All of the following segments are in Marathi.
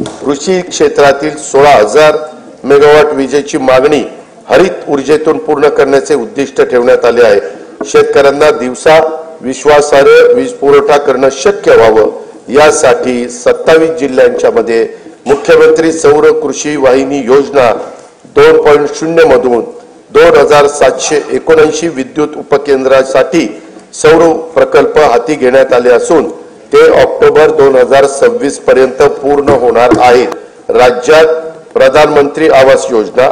कृषी क्षेत्रातील 16,000 मेगावॉट विजेची मागणी हरित ऊर्जेतून पूर्ण करण्याचे उद्दिष्ट ठेवण्यात आले आहे। शेतकऱ्यांना दिवसा विश्वासार्ह वीज पुरवठा करणं शक्य व्हावं यासाठी 27 जिल्ह्यांच्या मध्ये मुख्यमंत्री सौर कृषी वाहिनी योजना 2.0 मधून 2779 विद्युत उपकेंद्रासाठी सौर प्रकल्प हाती घेण्यात आले असून ते ऑक्टोबर 2026 पर्यंत पूर्ण होणार आहेत। राज्यात प्रधानमंत्री आवास योजना,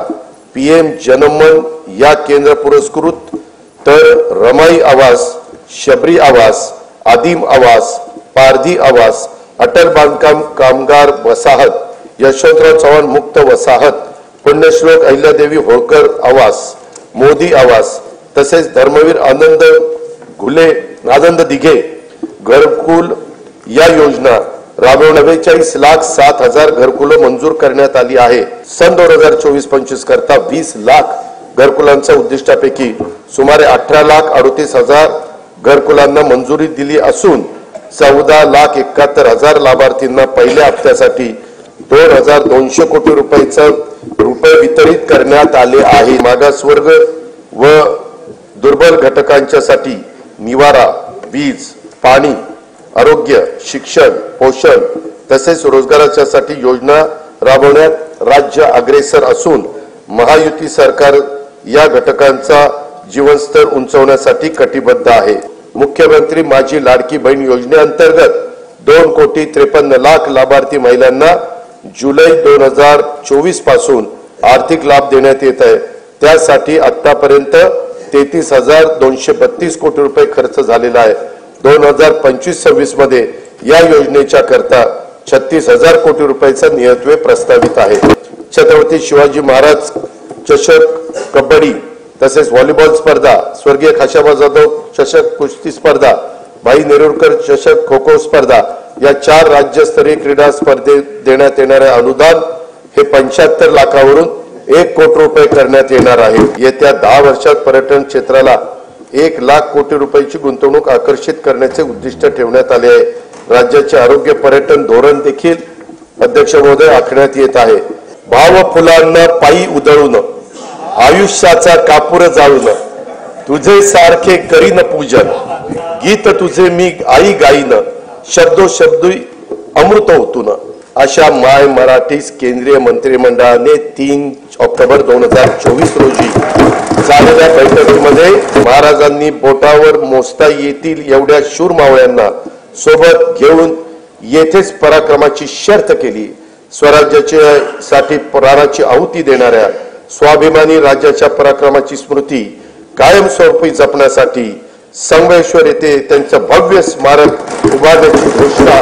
पीएम जनमन या केंद्र पुरस्कृत तर रमाई आवास, शबरी आवास, आदिम आवास, पारधी आवास, अटल बांधकाम कामगार वसाहत, यशवंतराव चव्हाण मुक्त वसाहत, पुण्यश्लोक अहिल्यादेवी होळकर आवास, मोदी आवास तसेच धर्मवीर आनंद दिघे घरकुल या योजना राबवून 49,07,000 घरकुलं मंजूर करण्यात आली आहे। सन 2024-25 करता 20 लाख घरकुलांच्या उद्दिष्टापैकी सुमारे 18,38,000 घरकुलांना मंजुरी दिली असून 14,71,000 लाभार्थींना पहिल्या हप्त्यासाठी 2,200 कोटी रुपये वितरित करण्यात आले आहे। मागासवर्ग व दुर्बल घटकांच्यासाठी निवारा, वीज, पाणी, आरोग्य, शिक्षण, पोषण तसेच रोजगारासाठी योजना राबवण्यात राज्य अग्रेसर असून महायुती सरकार या घटकांचा जीवनस्तर उंचावण्यासाठी कटिबद्ध आहे। मुख्यमंत्री माझी लाडकी बहीण योजनेअंतर्गत 2,53,00,000 लाभार्थी महिलांना जुलै 2024 पासून आर्थिक लाभ देण्यात येत आहे। त्यासाठी आतापर्यंत 33,232 कोटी रुपये खर्च झालेला आहे। 2025-26 मध्ये या योजनेच्या करता 36,000 कोटी रुपयाचा नियतव्यय प्रस्तावित आहे। छत्रपती शिवाजी महाराज चषक कबड्डी तसेच व्हॉलीबॉल स्पर्धा, स्वर्गीय खाशाबा जाधव चषक कुस्ती स्पर्धा, भाई नेरुरकर चषक खो खो स्पर्धा या 4 राज्यस्तरीय क्रीडा स्पर्धेत देण्यात येणारे अनुदान हे 75 लाखावरून 1 कोटी रुपये करण्यात येणार आहे। येत्या 10 वर्षात पर्यटन क्षेत्राला 1 लाख कोटी रुपयाची गुंतवणूक आकर्षित करण्याचे उद्दिष्ट ठेवण्यात आले आहे। राज्याचे आरोग्य पर्यटन धोरण देखील अध्यक्ष महोदय आखण्यात येत आहे। भाव फुलांना पायी उधळून आयुष्याचा कापूर जाळून तुझे सारखे करीन पूजन, गीत तुझे मी आई गाईन, शब्दोशब्दी अमृत होतून अशा माय मराठीस केंद्रीय मंत्रिमंडळाने 3 ऑक्टोबर 2024 रोजी झालेल्या बैठकीमध्ये महाराजांनी बोटावर मोजता येतील एवढ्या शूर मावळ्यांना सोबत घेऊन येथेच पराक्रमाची शर्त केली। स्वराज्यासाठी प्राणाची आहुती देणाऱ्या स्वाभिमानी राज्याच्या पराक्रमाची स्मृती कायमस्वरूपी जपण्यासाठी संगमेश्वर येथे त्यांचं भव्य स्मारक उभारण्याची घोषणा।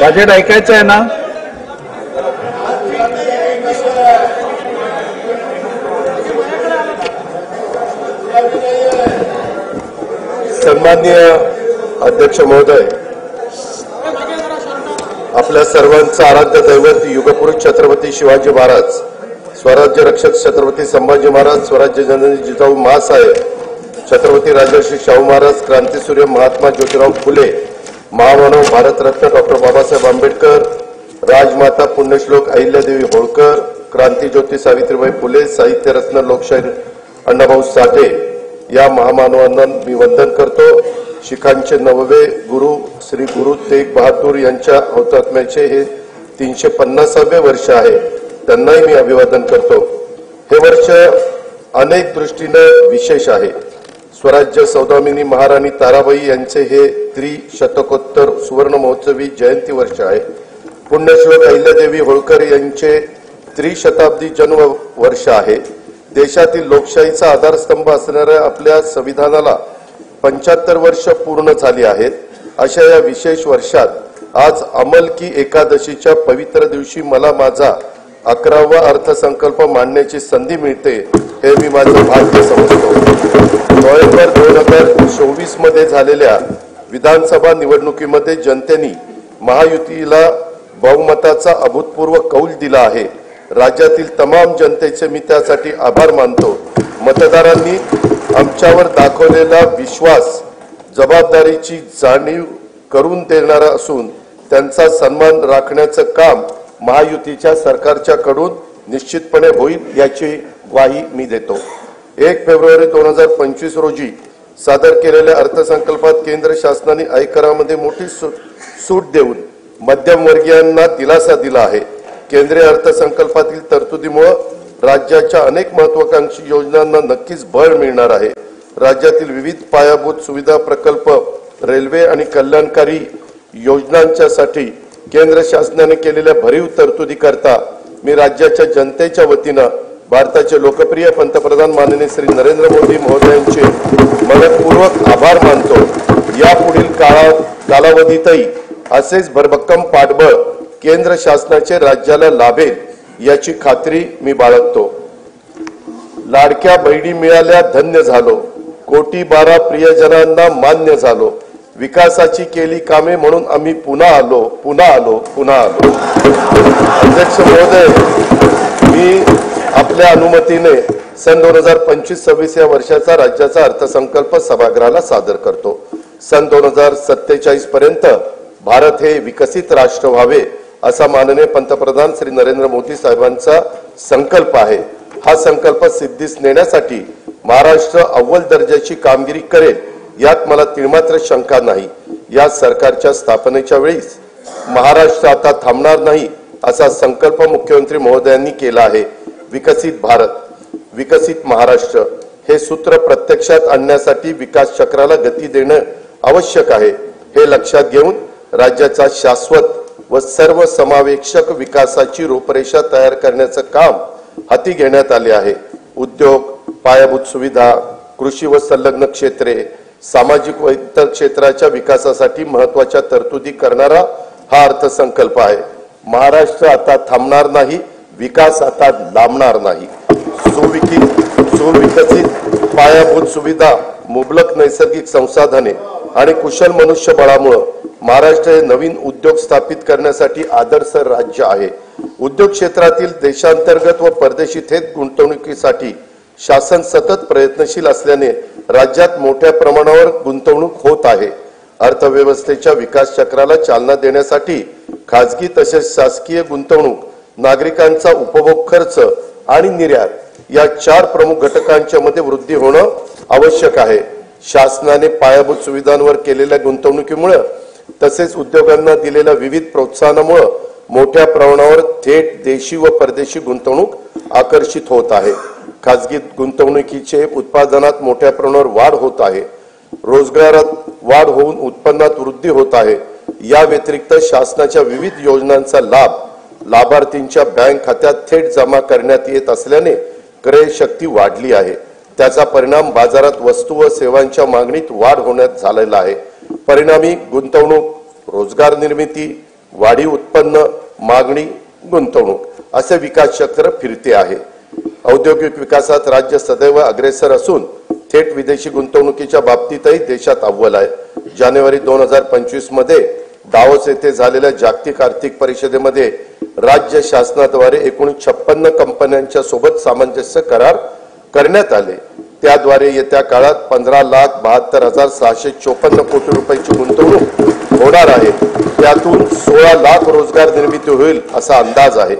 बजेट ऐकायचं आहे ना? सन्माननीय अध्यक्ष महोदय, आपल्या सर्वांचं आराध्य दैवत युगपुरुष छत्रपती शिवाजी महाराज, स्वराज्य रक्षक छत्रपती संभाजी महाराज, स्वराज्य जननी जिजाऊ महासाहेब, छत्रपती राजर्षी शाहू महाराज, क्रांतीसूर्य महात्मा ज्योतिराव फुले, महामानव भारतरत्न डॉक्टर बाबासाहेब आंबेडकर, राजमाता पुण्यश्लोक अहिल्यादेवी होळकर, क्रांतीज्योती सावित्रीबाई फुले, साहित्यरत्न लोकशाहीर अण्णाभाऊ साठे या महामानवांना मी वंदन करतो। शिखांचे 9वे गुरु श्री गुरु तेग बहादूर यांच्या हौतात्म्याचे हे 350वे वर्ष आहे, त्यांनाही मी अभिवादन करतो। हे वर्ष अनेक दृष्टीने विशेष आहे। स्वराज्य सौदामिनी महाराणी ताराबाई यांचे हे त्रिशतकोत्तर सुवर्ण महोत्सवी जयंती वर्ष आहे। पुण्यश्लोक अहिल्यादेवी होळकर यांचे त्रिशताब्दी जन्म वर्ष आहे। देशातील लोकशाहीचा आधारस्तंभ असणाऱ्या आपल्या संविधानाला 75 वर्ष पूर्ण झाली आहेत। अशा या विशेष वर्षात आज अंमल की एकादशीच्या पवित्र दिवशी मला माझा 11वा अर्थसंकल्प मांडण्याची संधी मिळते, हे मी माझं भाग्य समजतो। नोव्हेंबर 2024 मध्ये झालेल्या विधानसभा निवडणुकीमध्ये जनतेने महायुतीला बहुमताचा अभूतपूर्व कौल दिला आहे। राज्यातील तमाम जनतेचे मी त्यासाठी आभार मानतो। मतदारांनी आमच्यावर दाखवलेला विश्वास जबाबदारीची जाणीव करून देणारा असून त्यांचा सन्मान राखण्याचं काम महायुतीच्या सरकारच्याकडून निश्चितपणे होईल याची ग्वाही मी देतो। 1 फेब्रुवारी 2025 रोजी सादर केलेल्या अर्थसंकल्पात केंद्र शासनाने आयकरामध्ये मोठी सूट देऊन मध्यमवर्गीयांना दिलासा दिला आहे। केंद्रीय अर्थसंकल्पातील तरतुदीमुळे राज्याच्या अनेक महत्त्वाकांक्षी योजनांना नक्कीच बळ मिळणार आहे। राज्यातील विविध पायाभूत सुविधा प्रकल्प, रेल्वे आणि कल्याणकारी योजनांच्यासाठी केंद्र शासनाने केलेल्या भरीव तरतुदीकरता मी राज्याच्या जनतेच्या वतीने भारताचे लोकप्रिय पंतप्रधान माननीय श्री नरेंद्र मोदी महोदयांचे मनपूर्वक आभार मानतो। यापुढील कालावधीतही असेच भरभक्कम पाठबळ केंद्र शासनाचे राज्याला लाभेल याची खात्री मी बाळगतो। लाडक्या बहिणी मिळाल्या धन्य झालो, 1,12 प्रियजनांना मान्य झालो, विकासाची केली कामे म्हणून आम्ही पुन्हा आलो। अध्यक्ष महोदय, मी आपल्या अनुमतीने सन 2025-26 या वर्षाचा राज्याचा अर्थसंकल्प सभागृहाला सादर करतो। सन 2047 पर्यंत भारत हे विकसित राष्ट्र व्हावे असा माननीय पंतप्रधान श्री नरेंद्र मोदी साहेबांचा संकल्प आहे। हा संकल्प सिद्धीस नेण्यासाठी महाराष्ट्र अव्वल दर्जाची कामगिरी करेल यात मला तिळमात्र शंका नाही। या सरकारच्या स्थापनेच्या वेळीस महाराष्ट्र आता थांबणार नाही असा संकल्प मुख्यमंत्री महोदयांनी केला आहे। विकसित भारत, विकसित महाराष्ट्र हे सूत्र प्रत्यक्षात आणण्यासाठी विकास चक्राला गती देणे आवश्यक आहे। हे लक्षात घेऊन राज्याचा शाश्वत व सर्वसमावेशक विकासाची रूपरेषा तयार करण्याचे काम हाती घेण्यात आले आहे। उद्योग, पायाभूत सुविधा, कृषी व संलग्न क्षेत्रे, सामाजिक व इतर क्षेत्राच्या विकासासाठी महत्त्वाच्या तरतुदी करणारा हा अर्थसंकल्प आहे। महाराष्ट्र आता थांबणार नाही, विकास आता लांबणार नाही। सुविकसित पायाभूत सुविधा, मुबलक नैसर्गिक संसाधने आणि कुशल मनुष्यबळामुळे महाराष्ट्र हे नवीन उद्योग स्थापित करण्यासाठी आदर्श राज्य आहे। उद्योग क्षेत्रातील देशांतर्गत व परदेशी थेट गुंतवणुकीसाठी शासन सतत प्रयत्नशील असल्याने राज्यात मोठ्या प्रमाणावर गुंतवणूक होत आहे। अर्थव्यवस्थेच्या विकास चक्राला चालना देण्यासाठी खासगी तसेच शासकीय गुंतवणूक, नागरिकांचा उपभोग खर्च आणि निर्यात या 4 प्रमुख घटकांच्या मध्ये वृद्धी होणे आवश्यक आहे। शासनाने पायाभूत सुविधांवर केलेल्या गुंतवणुकीमुळे तसेच उद्योगांना दिलेल्या विविध प्रोत्साहनामुळे मोठ्या प्रमाणावर थेट देशी व परदेशी गुंतवणूक आकर्षित होत आहे। खासगी गुंतवणुकीचे उत्पादनात मोठ्या प्रमाणावर वाढ होत आहे। रोजगारात वाढ होऊन उत्पन्नात वृद्धी होत आहे। या व्यतिरिक्त शासनाच्या विविध योजनांचा लाभ लाभार्थींच्या बँक खात्यात थेट जमा करण्यात येत असल्याने क्रय शक्ती वाढली आहे। त्याचा परिणाम बाजारात वस्तू व सेवांच्या मागणीत वाढ होण्यात झालेला आहे। परिणामी गुंतवणूक, रोजगार निर्मिती, वाढीव उत्पन्न, मागणी, गुंतवणूक असे विकास चक्र फिरते आहे। औद्योगिक विकासात राज्य सदैव अग्रेसर असून थेट विदेशी गुंतवणुकीच्या बाबतीतही देशात अव्वल आहे। जानेवारी 2025 मध्ये दावोस येथे झालेल्या जागतिक आर्थिक परिषदेमध्ये राज्य शासनाद्वारे एकूण 56 कंपन्यांच्या सोबत सामंजस्य करार करण्यात आले। त्याद्वारे येत्या काळात 15,72,654 कोटी रुपयांची गुंतवणूक होणार आहे। त्यातून 16 लाख रोजगार निर्मिती होईल असा अंदाज आहे।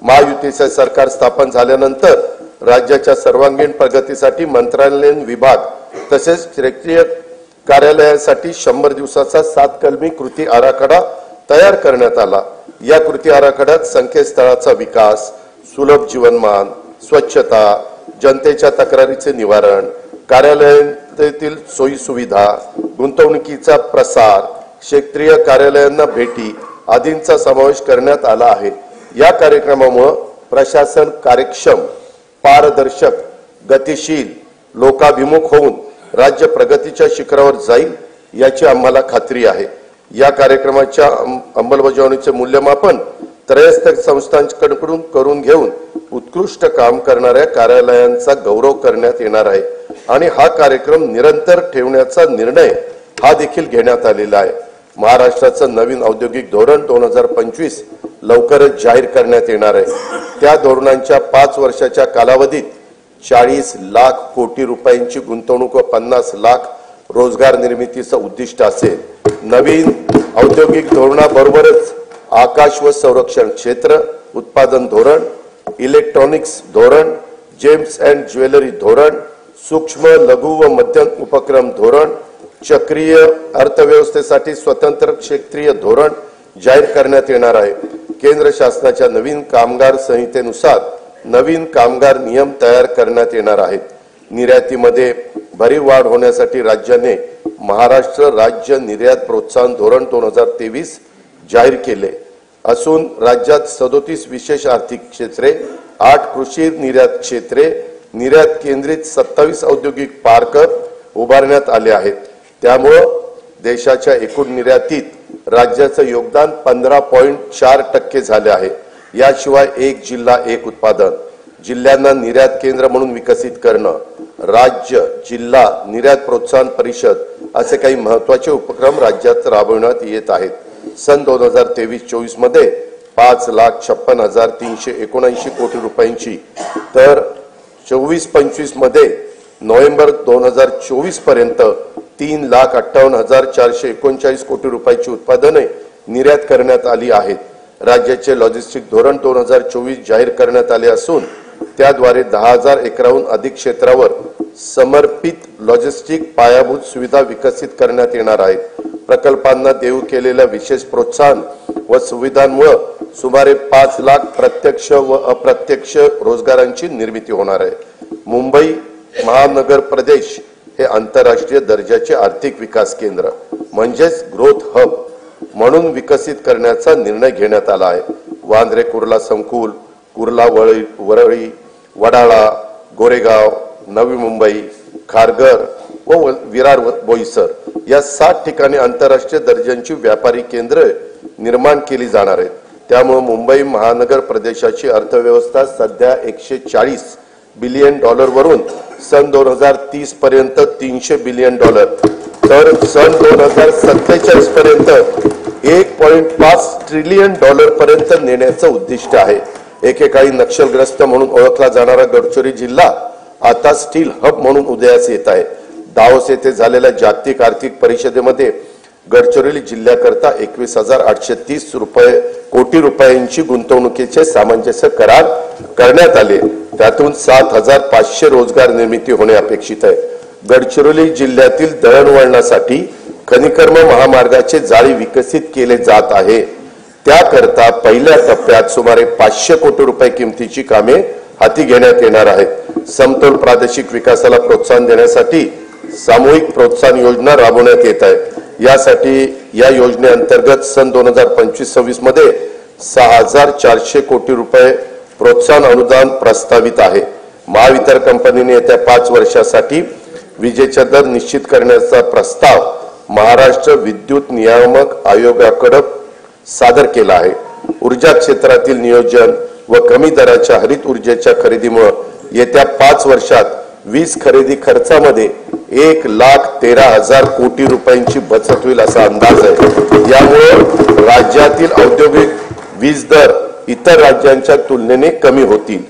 महायुतीचे सरकार स्थापन झाल्यानंतर राज्याच्या सर्वांगीण प्रगतीसाठी मंत्रालयीन विभाग तसेच क्षेत्रीय कार्यालयासाठी 100 दिवसाचा 7 कलमी कृती आराखडा तयार करण्यात आला। या कृती आराखड्यात संकेतस्थळाचा विकास, सुलभ जीवनमान, स्वच्छता, जनतेच्या तक्रारीचे निवारण, कार्यालयातील सोयी सुविधा, गुंतवणुकीचा प्रसार, क्षेत्रीय कार्यालयांना भेटी आदींचा समावेश करण्यात आला आहे। या कार्यक्रमामुळे प्रशासन कार्यक्षम, पारदर्शक, गतिशील, लोकाभिमुख होऊन राज्य प्रगतीच्या शिखरावर जाईल याची आम्हाला खात्री आहे। या कार्यक्रमाच्या अंमलबजावणीचे मूल्यमापन त्रयस्थ संस्थांकडून करून घेऊन उत्कृष्ट काम करणाऱ्या कार्यालयांचा गौरव करण्यात येणार आहे आणि हा कार्यक्रम निरंतर ठेवण्याचा निर्णय हा देखील घेण्यात आलेला आहे। महाराष्ट्राचं नवीन औद्योगिक धोरण 2025 लवकरच जाहीर करण्यात येणार आहे। त्या धोरणांच्या 5 वर्षाच्या कालावधीत 40 लाख कोटी रुपयांची गुंतवणूक व 50 लाख रोजगार निर्मितीचं उद्दिष्ट असेल। नवीन औद्योगिक धोरणाबरोबरच आकाश व संरक्षण क्षेत्र, उत्पादन धोरण, इलेक्ट्रॉनिक्स धोरण, जेम्स अँड ज्वेलरी धोरण, सूक्ष्म लघु व मध्यम उपक्रम धोरण, चक्रीय अर्थव्यवस्थेसाठी स्वतंत्र क्षेत्रीय धोरण जाहीर करण्यात येणार आहे। केंद्र शासनाच्या नवीन कामगार संहितेनुसार नवीन कामगार नियम तयार करण्यात येणार आहेत। निर्यातीमध्ये भरीव वाढ होण्यासाठी राज्याने महाराष्ट्र राज्य निर्यात प्रोत्साहन धोरण 2023 जाहीर केले असून राज्यात 37 विशेष आर्थिक क्षेत्रे, 8 कृषी निर्यात क्षेत्रे, निर्यात केंद्रित 27 औद्योगिक पार्क उभारण्यात आले आहेत। त्यामुळे देशाच्या एकूण निर्यातीत राज्याचं योगदान 15.4% झाले आहे। याशिवाय एक जिल्हा एक उत्पादन, जिल्ह्यांना निर्यात केंद्र म्हणून विकसित करणं, राज्य जिल्हा निर्यात प्रोत्साहन परिषद असे काही महत्त्वाचे उपक्रम राज्यात राबवण्यात येत आहेत। सन 2023-24 मध्ये 5,56,379 कोटी रुपयांची तर 24-25 मध्ये नोव्हेंबर 2024 पर्यंत 3,58,439 कोटी रुपयाची उत्पादने निर्यात करण्यात आली आहेत। राज्याचे लॉजिस्टिक धोरण 2024 जाहीर करण्यात आले असून त्याद्वारे 10,000 एकराहून अधिक क्षेत्रावर समर्पित लॉजिस्टिक पायाभूत सुविधा विकसित करण्यात येणार आहेत। प्रकल्पांना देऊ केलेल्या विशेष प्रोत्साहन व सुविधांमुळे सुमारे 5 लाख प्रत्यक्ष व अप्रत्यक्ष रोजगारांची निर्मिती होणार आहे। मुंबई महानगर प्रदेश हे आंतरराष्ट्रीय दर्जाचे आर्थिक विकास केंद्र म्हणजेच ग्रोथ हब म्हणून विकसित करण्याचा निर्णय घेण्यात आला आहे। वांद्रे कुर्ला संकुल, कुर्ला वरळी, वडाळा, गोरेगाव, नवी मुंबई, खारघर व विरार बोईसर या 7 ठिकाणी आंतरराष्ट्रीय दर्जाची व्यापारी केंद्र निर्माण केली जाणार आहेत। त्यामुळे मुंबई महानगर प्रदेशाची अर्थव्यवस्था सध्या $140 बिलियन वरून सन 2030 पर्यंत $300 बिलियन तर सन 2047 पर्यंत $1.5 ट्रिलियन पर्यंत नेण्याचं उद्दिष्ट आहे। एकेकाळी नक्षलग्रस्त म्हणून ओळखला जाणारा गडचिरोली जिल्हा आता स्टील हब म्हणून उदयास येत आहे। दावोस येथे झालेल्या जागतिक आर्थिक परिषदेमध्ये गडचिरोली जिल्ह्याकरता 21,830 कोटी रुपयांची गुंतवणुकीचे सामंजस्य करार करण्यात आले। त्यातून 7,500 रोजगार निर्मिती होणे अपेक्षित आहे। गडचिरोली जिल्ह्यातील दळणवळणासाठी खनिकर्म महामार्गाचे जाळी विकसित केले जात आहे। त्याकरता पहिल्या टप्प्यात सुमारे 500 कोटी रुपये किमतीची कामे हाती घेण्यात येणार आहेत। समतोल प्रादेशिक विकासाला प्रोत्साहन देण्यासाठी सामूहिक प्रोत्साहन योजना राबवण्यात येत आहे। यासाठी या योजनेअंतर्गत सन 2025-26 मध्ये 6,400 कोटी रुपये प्रोत्साहन अनुदान प्रस्तावित आहे। महावितरण कंपनीने येत्या 5 वर्षासाठी विजेचा दर निश्चित करण्याचा प्रस्ताव महाराष्ट्र विद्युत नियामक आयोगाकडे सादर केला आहे। ऊर्जा क्षेत्रातील नियोजन व कमी दराच्या हरित ऊर्जेच्या खरेदीमुळे येत्या 5 वर्षात वीज खरेदी खर्चामध्ये 1,13,000 कोटी रुपयांची बचत होईल असा अंदाज आहे। यामुळे राज्यातील औद्योगिक वीज दर इतर राज्यांच्या तुलनेने कमी होतील।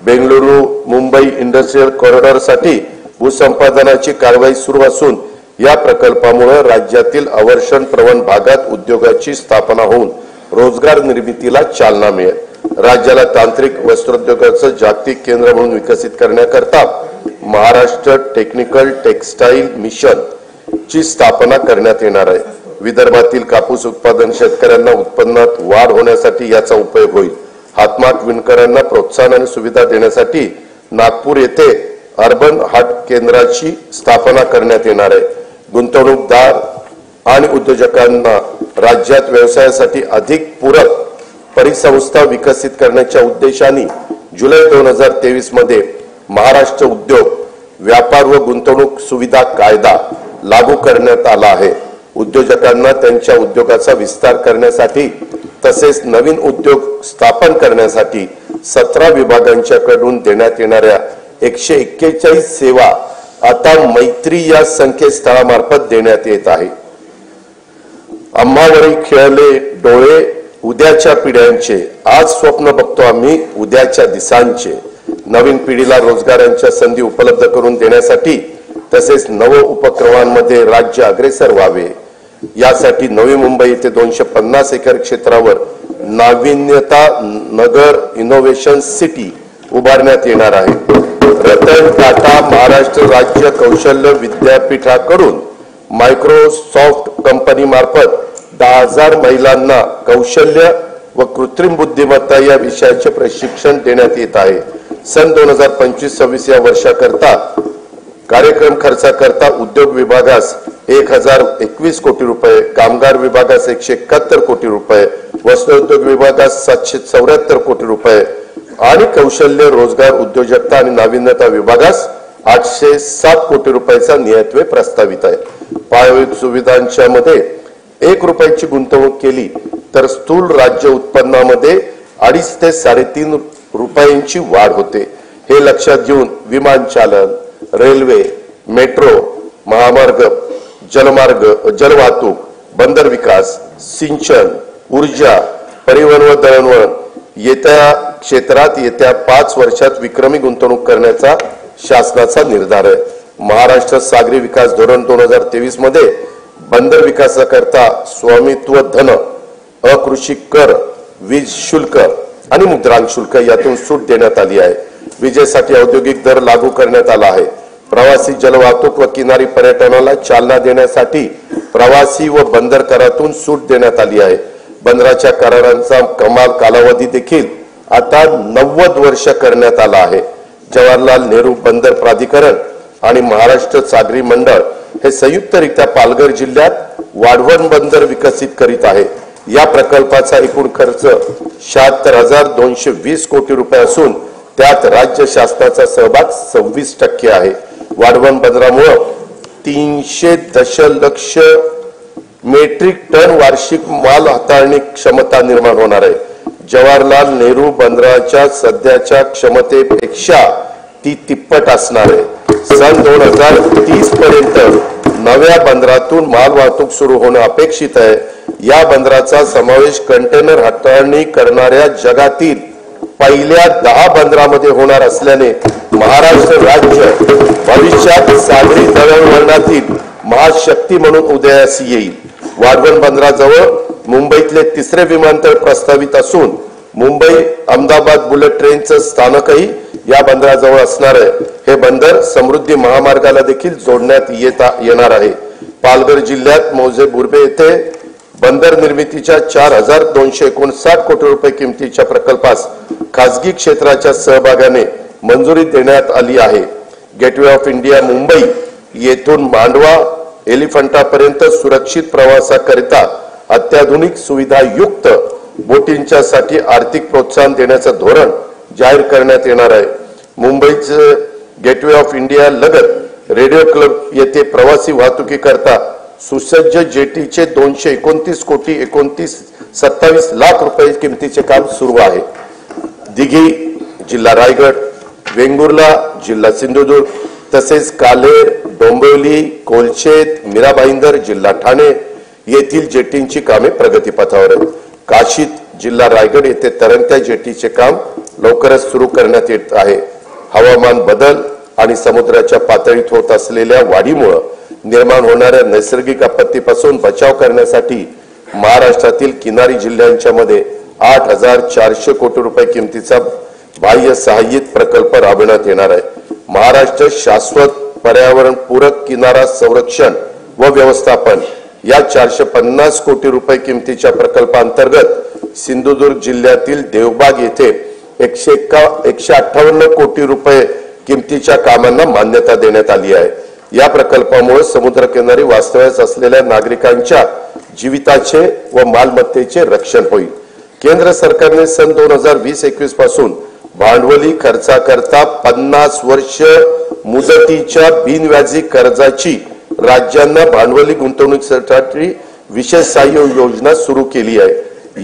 बेंगळुरू मुंबई इंडस्ट्रियल कॉरिडॉर साठी भूसंपादनाची कारवाई सुरू असून या प्रकल्पामुळे राज्यातील अवर्षण प्रवण भागात उद्योगाची स्थापना होऊन रोजगार निर्मितीला चालना मिळेल। राज्याला तांत्रिक वस्त्रोद्योगाचं जागतिक केंद्र म्हणून विकसित करण्याकरता महाराष्ट्र टेक्निकल टेक्सटाईल मिशन ची स्थापना करण्यात येणार आहे। विदर्भातील कापूस उत्पादन शेतकऱ्यांना उत्पन्नात वाढ होण्यासाठी याचा उपयोग होईल। हातमाग विणकरांना प्रोत्साहन आणि सुविधा देण्यासाठी नागपूर येथे अर्बन हाट केंद्राची स्थापना करण्यात येणार आहे। गुंतवणूकदार आणि उद्योजकांना राज्यात व्यवसायासाठी अधिक पूरक परिसंस्था विकसित करण्याच्या उद्देशाने जुलै 2023 मध्ये महाराष्ट्र उद्योग व्यापार व गुंतवणूक सुविधा कायदा लागू करण्यात आला आहे। उद्योजकांना त्यांच्या उद्योगाचा विस्तार करण्यासाठी तसेच नवीन उद्योग स्थापन करण्यासाठी 17 विभागांच्याकडून देण्यात येणाऱ्या 141 सेवा आता मैत्री या संकेतस्थळामार्फत देण्यात येत आहे। आम्हावरी खेळले डोळे उद्याच्या पिढ्यांचे, आज स्वप्न बघतो आम्ही उद्याच्या दिसांचे। नवीन पिढीला रोजगारांच्या संधी उपलब्ध करून देण्यासाठी तसेच नव उपक्रमांमध्ये राज्य अग्रेसर व्हावे यासाठी नवी मुंबई येथे 250 एकर क्षेत्रावर नाविन्यता नगर इनोव्हेशन सिटी उभारण्यात येणार आहे। रतन टाटा महाराष्ट्र राज्य कौशल्य विद्यापीठाकडून मायक्रोसॉफ्ट कंपनी मार्फत 10,000 महिलांना कौशल्य व कृत्रिम बुद्धिमत्ता या विषयाचे प्रशिक्षण देण्यात येत आहे। सन 2025-26 या वर्षाकरता कार्यक्रम खर्चाकरता उद्योग विभागास 1021 कोटी रुपये, कामगार विभागास 171 कोटी रुपये, वस्त्रोद्योग विभागास 774 कोटी रुपये आणि कौशल्य रोजगार उद्योजकता आणि नाविन्यता विभागास 807 कोटी रुपयाचा नियतव्यय प्रस्तावित आहे। पायाभूत सुविधांच्या मध्ये 1 रुपयाची गुंतवणूक केली तर स्थूल राज्य उत्पन्नामध्ये 2.5 ते 3.5 रुपयांची वाढ होते। हे लक्षात घेऊन विमानचालन, रेल्वे, मेट्रो, महामार्ग, जलमार्ग, जलवाहतूक, बंदर विकास, सिंचन, ऊर्जा, परिवहन व दळणवळण येत्या क्षेत्रात येत्या 5 वर्षात विक्रमी गुंतवणूक करण्याचा शासनाचा निर्धार आहे। महाराष्ट्र सागरी विकास धोरण 2023 मध्ये बंदर विकासाकरता स्वामित्व धन, अकृषी कर, वीज शुल्क आणि मुद्रांक शुल्क यातून सूट देण्यात आली आहे। विजेसाठी औद्योगिक दर लागू करण्यात आला आहे। प्रवासी जलवाहतूक व किनारी पर्यटनाला चालना देण्यासाठी प्रवासी व बंदर करातून सूट देण्यात आली आहे। बंदराच्या करारांचा कमाल कालावधी देखील आता 90 वर्ष करण्यात आला आहे। जवाहरलाल नेहरू बंदर प्राधिकरण आणि महाराष्ट्र सागरी मंडळ हे संयुक्तरित्या पालघर जिल्ह्यात वाढवण बंदर विकसित करीत आहे। या प्रकल्पाचा एकूण खर्च 76,220 कोटी रुपये असून त्यात राज्य शासनाचा सहभाग 26% आहे। वाढवण बंदरामुळे 300 दशलक्ष मेट्रिक टन वार्षिक माल हाताळणी क्षमता निर्माण होणार आहे। जवाहरलाल नेहरू बंदराच्या सध्याच्या क्षमतेपेक्षा ती तिप्पट असणार आहे। सन 2030 पर्यंत नव्या बंदरातून माल वाहतूक सुरू होणे अपेक्षित आहे। या बंदराचा समावेश कंटेनर हाताळणी करणाऱ्या जगातील पहिल्या 10 बंदरामध्ये होणार असल्याने महाराष्ट्र राज्य भविष्यात सागरी दळणवळणातील महाशक्ती म्हणून उदयास येईल। वाढवण बंदराजवळ मुंबईतले 3रे विमानतळ प्रस्तावित असून मुंबई अहमदाबाद बुलेट ट्रेनचं स्थानकही या बंदराजवळ असणार आहे। हे बंदर समृद्धी महामार्गाला देखील जोडण्यात येणार आहे। पालघर जिल्ह्यात मौजे बुर्बे येथे बंदर निर्मितीच्या 4,259 कोटी रुपये किमतीच्या प्रकल्पास खासगी क्षेत्राच्या सहभागाने मंजुरी देण्यात आली आहे। गेटवे ऑफ इंडिया मुंबई येथून मांडवा एलिफंटापर्यंत सुरक्षित प्रवासाकरिता अत्याधुनिक सुविधायुक्त बोटींच्या साठी आर्थिक प्रोत्साहन देण्याचं धोरण जाहीर करण्यात येणार आहे। मुंबईचे गेटवे ऑफ इंडिया लगत रेडिओ क्लब येथे प्रवासी वाहतुकीकरता सुसज्ज जेटीचे 229 कोटी 27 लाख रुपये किमतीचे काम सुरू आहे। दिघी जिल्हा रायगड, वेंगुर्ला जिल्हा सिंधुदुर्ग तसेच कालेर, डोंबिवली, कोलशेत, मीरा भाईंदर जिल्हा ठाणे येथील जेटींची कामे प्रगतीपथावर आहेत। काशीत जिल्हा रायगड येथे तरंगत्या जेटीचे काम लवकरच सुरू करण्यात येत आहे। हवामान बदल आणि समुद्राच्या पातळीत होत असलेल्या वाढीमुळे निर्माण होणाऱ्या नैसर्गिक आपत्तीपासून बचाव करण्यासाठी महाराष्ट्रातील किनारी जिल्ह्यांच्या मध्ये 8,400 कोटी रुपये किमतीचा बाह्य सहाय्यित प्रकल्प राबवण्यात येणार आहे। महाराष्ट्र शाश्वत पर्यावरण पूरक किनारा संरक्षण व व्यवस्थापन या 450 कोटी रुपये किमतीच्या प्रकल्पांतर्गत सिंधुदुर्ग जिल्ह्यातील देवबाग येथे 158 कोटी रुपये किमतीच्या कामांना मान्यता देण्यात आली आहे। या प्रकल्पामुळे समुद्रकिनारी वास्तव्यास असलेल्या नागरिकांच्या जीविताचे व मालमत्तेचे रक्षण होईल। केंद्र सरकारने सन 2020-21 पासून भांडवली खर्चाकरता 50 वर्ष मुदतीच्या बिनव्याजी कर्जाची राज्यांना भांडवली गुंतवणुकीसाठी विशेष सहाय्य योजना सुरू केली आहे।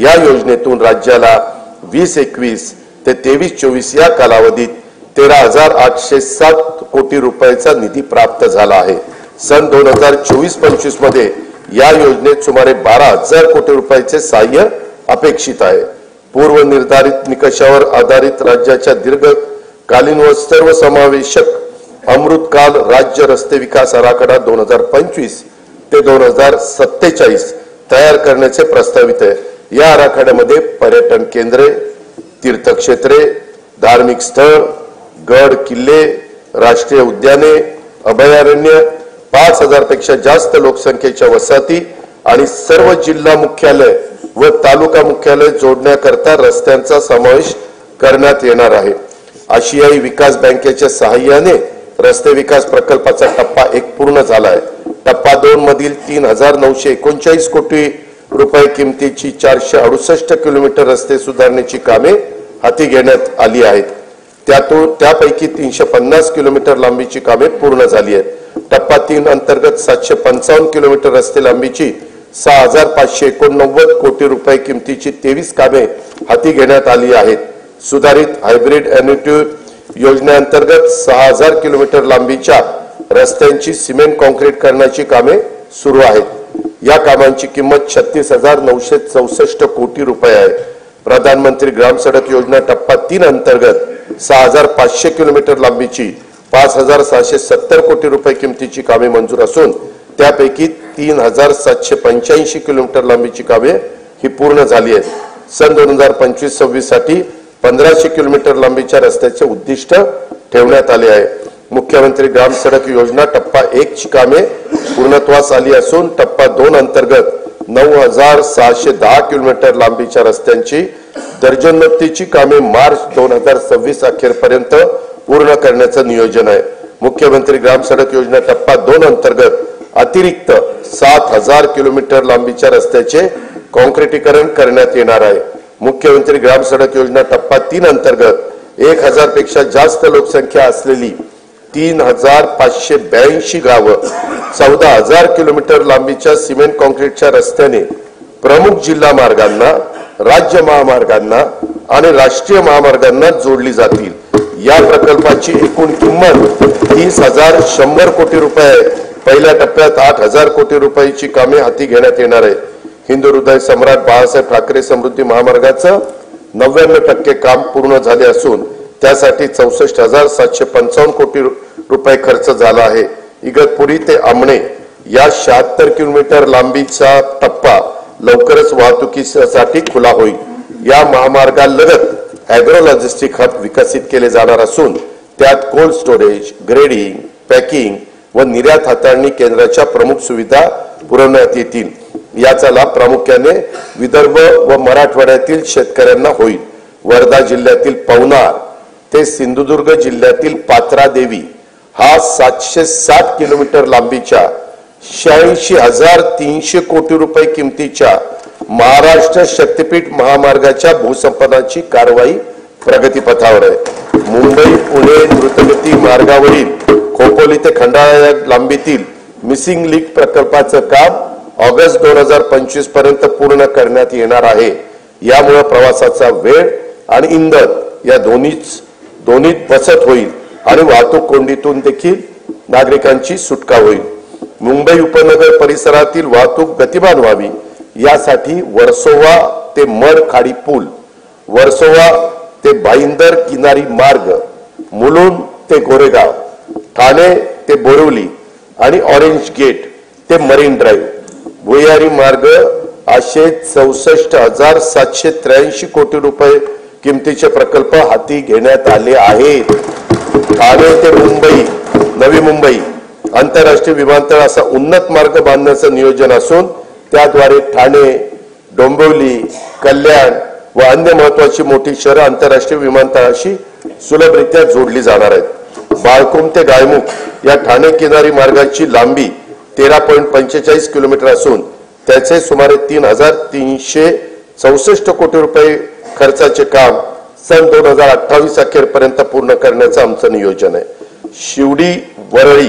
या योजनेतून राज्याला 2021 ते 23-24 या कालावधीत 13,807 कोटी रुपयाचा निधी प्राप्त झाला आहे। सन 2024-25 मध्ये या योजनेत सुमारे 12,000 कोटी रुपयाचे सहाय्य अपेक्षित आहे। पूर्व निर्धारित निकषावर आधारित राज्याच्या दीर्घकालीन व सर्वसमावेशक अमृतकाल राज्य रस्ते विकास आराखडा 2025 ते 2047 तयार करण्याचे प्रस्तावित आहे। या आराखड्यामध्ये पर्यटन केंद्रे, तीर्थक्षेत्रे, धार्मिक स्थळ, गड किल्ले, राष्ट्रीय उद्याने, अभयारण्य, 5000 पेक्षा जास्त लोकसंख्येच्या वसाहती आणि सर्व जिल्हा मुख्यालय व तालुका मुख्यालय जोडण्याकरता रस्त्यांचा समावेश करण्यात येणार आहे। आशियाई विकास बँकेच्या सहाय्याने रस्ते विकास प्रकल्पाचा टप्पा 1 पूर्ण झाला आहे। टप्पा 2 मधील 3939 कोटी रुपये किमतीची 468 किलोमीटर रस्ते सुधारण्याची कामे हाती घेण्यात आली आहेत। त्यापैकी 350 किलोमीटर लांबीची कामे पूर्ण झाली आहेत। टप्पा 3 अंतर्गत 755 किलोमीटर रस्ते लांबीची 6589 कोटी रुपये किमतीची 23 कामे हाती घेण्यात आली आहेत। सुधारित हायब्रिड एन्युटी योजनेअंतर्गत 6000 किलोमीटर लांबीच्या रस्त्यांची सिमेंट कॉन्क्रीट करण्याची कामे सुरू आहेत। या कामांची किंमत 36,964 कोटी रुपये आहे। प्रधानमंत्री ग्राम सडक योजना टप्पा 3 अंतर्गत 6500 किलोमीटर लांबीची 5670 कोटी रुपये किमतीची कामे मंजूर असून त्यापैकी 3785 किलोमीटर लांबीची कामे ही पूर्ण झाली आहेत। सन 2025-26 साठी 1500 किलोमीटर लांबीच्या रस्त्याचे उद्दिष्ट ठेवण्यात आले आहे। मुख्यमंत्री ग्राम सडक योजना टप्पा 1 ची कामे पूर्णत्वास आली असून टप्पा 2 अंतर्गत 9610 किलोमीटर लांबीच्या रस्त्यांची दर्जनोक्तीची कामे मार्च 2026 अखेरपर्यंत पूर्ण करण्याचं नियोजन आहे। मुख्यमंत्री ग्राम सडक योजना टप्पा 2 अंतर्गत अतिरिक्त 7000 किलोमीटर लांबीच्या रस्त्याचे कॉन्क्रिटीकरण करण्यात येणार आहे। मुख्यमंत्री ग्राम सडक योजना टप्पा 3 अंतर्गत 1000 पेक्षा जास्त लोकसंख्या असलेली 3582 गावं 14000 किलोमीटर लांबीच्या सिमेंट कॉन्क्रीटच्या रस्त्याने प्रमुख जिल्हा मार्गांना, राज्य महामार्गांना आणि राष्ट्रीय महामार्गांना जोडली जातील। या प्रकल्पाची एकूण किंमत 30,100 कोटी रुपये आहे। पहिल्या टप्प्यात 8000 कोटी रुपयाची कामे हाती घेण्यात येणार आहे। हिंदू हृदय सम्राट बाळासाहेब ठाकरे समृद्धी महामार्गाचं 99% काम पूर्ण झाले असून त्यासाठी 64,755 कोटी रुपये खर्च झाला आहे। इगतपुरी ते आमणे या 76 किलोमीटर लांबीचा टप्पा लवकरच वाहतुकीसाठी खुला होईल। या महामार्गालगत ॲग्रो लॉजिस्टिक हब विकसित केले जाणार असून त्यात कोल्ड स्टोरेज, ग्रेडिंग, पॅकिंग व निर्यात हाताळणी केंद्राच्या प्रमुख सुविधा पुरवण्यात येतील। याचा लाभ प्रामुख्याने विदर्भ व मराठवाड्यातील शेतकऱ्यांना होईल। वर्धा जिल्ह्यातील पवनार ते सिंधुदुर्ग जिल्ह्यातील पात्रादेवी हा 760 किलोमीटर लांबीच्या 86,300 कोटी रुपये किमतीच्या महाराष्ट्र शक्तीपीठ महामार्गाच्या भूसंपादनाची कारवाई प्रगतीपथावर आहे। मुंबई पुणे द्रुतगती मार्गावरील खोपोली ते खंडाळा या लांबीतील मिसिंग लिंक प्रकल्पाचं काम ऑगस्ट 2025 पर्यंत पूर्ण करण्यात येणार आहे। यामुळे प्रवासाचा वेळ आणि इंधन या दोन्हीत बचत होईल आणि वाहतूक कोंडीतून देखील नागरिकांची सुटका होईल। मुंबई उपनगर परिसरातील वाहतूक गतिमान व्हावी यासाठी वर्सोवा ते मड खाडी पूल, वर्सोवा ते भाईंदर किनारी मार्ग, मुलुंड ते गोरेगाव, ठाणे ते बोरिवली आणि ऑरेंज गेट ते मरीन ड्राईव्ह भुयारी मार्ग असे 64,783 कोटी रुपये किमतीचे प्रकल्प हाती घेण्यात आले आहेत। ठाणे ते मुंबई, नवी मुंबई आंतरराष्ट्रीय विमानतळ असा उन्नत मार्ग बांधण्याचं नियोजन असून त्याद्वारे ठाणे, डोंबिवली, कल्याण व अन्य महत्वाची मोठी शहरं आंतरराष्ट्रीय विमानतळाशी सुलभरित्या जोडली जाणार आहेत। बाळकुम ते गायमुख या ठाणे किनारी मार्गाची लांबी 13.45 किलोमीटर असून त्याचे सुमारे 3,364 कोटी रुपये खर्चाचे काम सन 2028 अखेरपर्यंत पूर्ण करण्याचं आमचं नियोजन आहे। शिवडी वरळी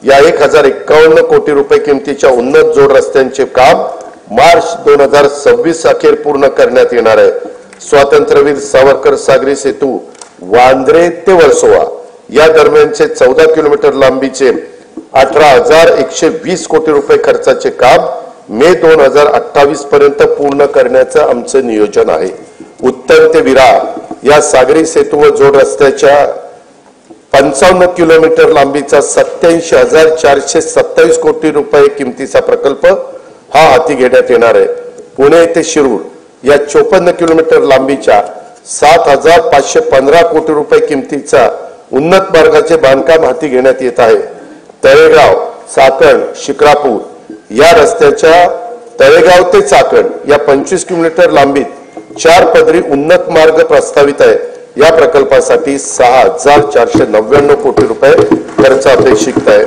या 1051 कोटी रुपये किमतीच्या उन्नत जोड रस्त्यांचे काम मार्च 2026 अखेर पूर्ण करण्यात येणार आहे। स्वातंत्र्यवीर सावरकर सागरी सेतू वांद्रे ते वर्सोवा या दरम्यानचे 14 किलोमीटर लांबीचे 18,120 कोटी रुपये खर्चाचे काम मे 2028 पर्यंत पूर्ण करण्याचं आमचं नियोजन आहे। उत्तर ते विरार या सागरी सेतू व जोड रस्त्याच्या 55 किलोमीटर लांबीचा 87,427 कोटी रुपये किमतीचा प्रकल्प हा हाती घेण्यात येणार आहे। पुणे ते शिरूर या 54 किलोमीटर लांबीच्या 7,515 कोटी रुपये किमतीचा उन्नत मार्गाचे बांधकाम हाती घेण्यात येत आहे। तळेगाव चाकण शिक्रापूर या रस्त्याच्या तळेगाव ते चाकण या 25 किलोमीटर लांबीत 4 पदरी उन्नत मार्ग प्रस्तावित आहे। या प्रकल्पासाठी 6,499 कोटी रुपये खर्च अपेक्षित आहे।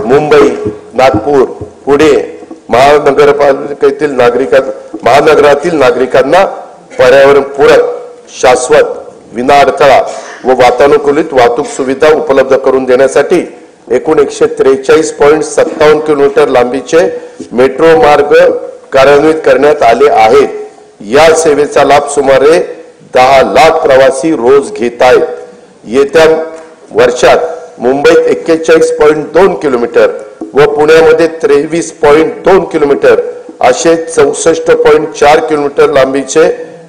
मुंबई नागपूर पुणे महानगरातील नागरिकांना पर्यावरणपूरक शाश्वत विनाअडथळा व वातानुकूलित वाहतूक सुविधा उपलब्ध करून देण्यासाठी एकूण 143.57 किलोमीटर लांबीचे मेट्रो मार्ग कार्यान्वित करण्यात आले आहेत। या सेवेचा लाभ सुमारे 10 लाख प्रवासी रोज घेत आहेत। येत्या वर्षात मुंबईत 41.2 किलोमीटर व पुण्यामध्ये 23.2 किलोमीटर असे 64.4 किलोमीटर लांबीचे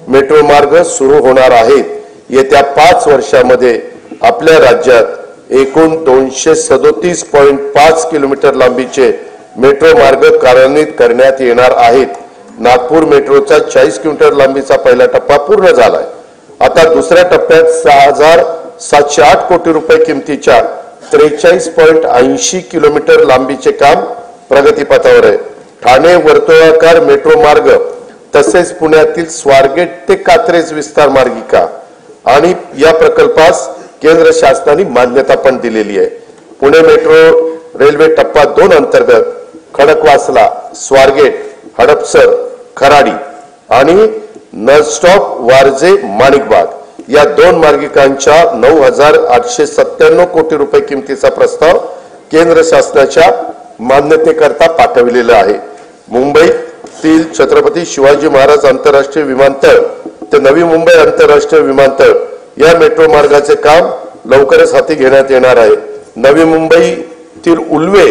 मेट्रो मार्ग सुरू होणार आहेत। येत्या 5 वर्षांमध्ये आपल्या राज्यात एकूण 237.5 किलोमीटर लांबीचे मेट्रो मार्ग कार्यान्वित करण्यात येणार आहेत। नागपूर मेट्रोचा 40 किलोमीटर लांबीचा पहिला टप्पा पूर्ण झालाय। आता दुसऱ्या टप्प्यात 6,708 कोटी रुपये किमतीच्या 43.80 किलोमीटर लांबीचे काम प्रगतीपथावर आहे। ठाणे वर्तुळाकार मेट्रो मार्ग तसेच पुण्यातील स्वारगेट ते कात्रज विस्तार मार्गिका आणि या प्रकल्पास केंद्र शासनाने मान्यता पण दिलेली आहे। पुणे मेट्रो रेल्वे टप्पा 2 अंतर्गत खडकवासला स्वारगेट हडपसर खराडी आणि नॉनस्टॉप वारजे माणिकबाग या 2 मार्गिकांच्या 9,897 कोटी रुपये किमतीचा प्रस्ताव केंद्र शासनाच्या मान्यतेकरता पाठविलेला आहे। मुंबईतील छत्रपती शिवाजी महाराज आंतरराष्ट्रीय विमानतळ ते नवी मुंबई आंतरराष्ट्रीय विमानतळ या मेट्रो मार्गाचे काम लवकरच हाती घेण्यात येणार आहे। नवी मुंबईतील उल्वे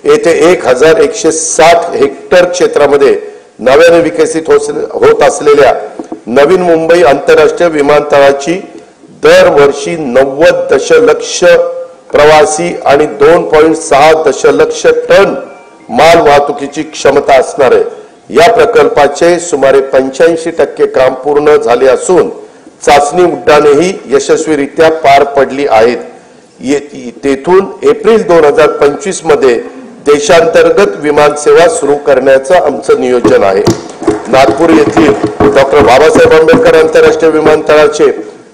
येथे 1,160 हेक्टर क्षेत्रामध्ये नव्याने विकसित होत असलेल्या नवीन मुंबई आंतरराष्ट्रीय विमानतळाची दरवर्षी 90 दशलक्ष प्रवासी आणि 2.6 दशलक्ष टन माल वाहतुकीची क्षमता असणार आहे। या प्रकल्पाचे सुमारे 85% काम पूर्ण झाले असून चाचणी उड्डाणेही यशस्वीरित्या पार पडली आहेत। तेथून एप्रिल 2025 मध्ये देशांतर्गत विमान सेवा सुरू करण्याचं आमचं नियोजन आहे। नागपूर येथील डॉक्टर बाबासाहेब आंबेडकर आंतरराष्ट्रीय विमानतळाचे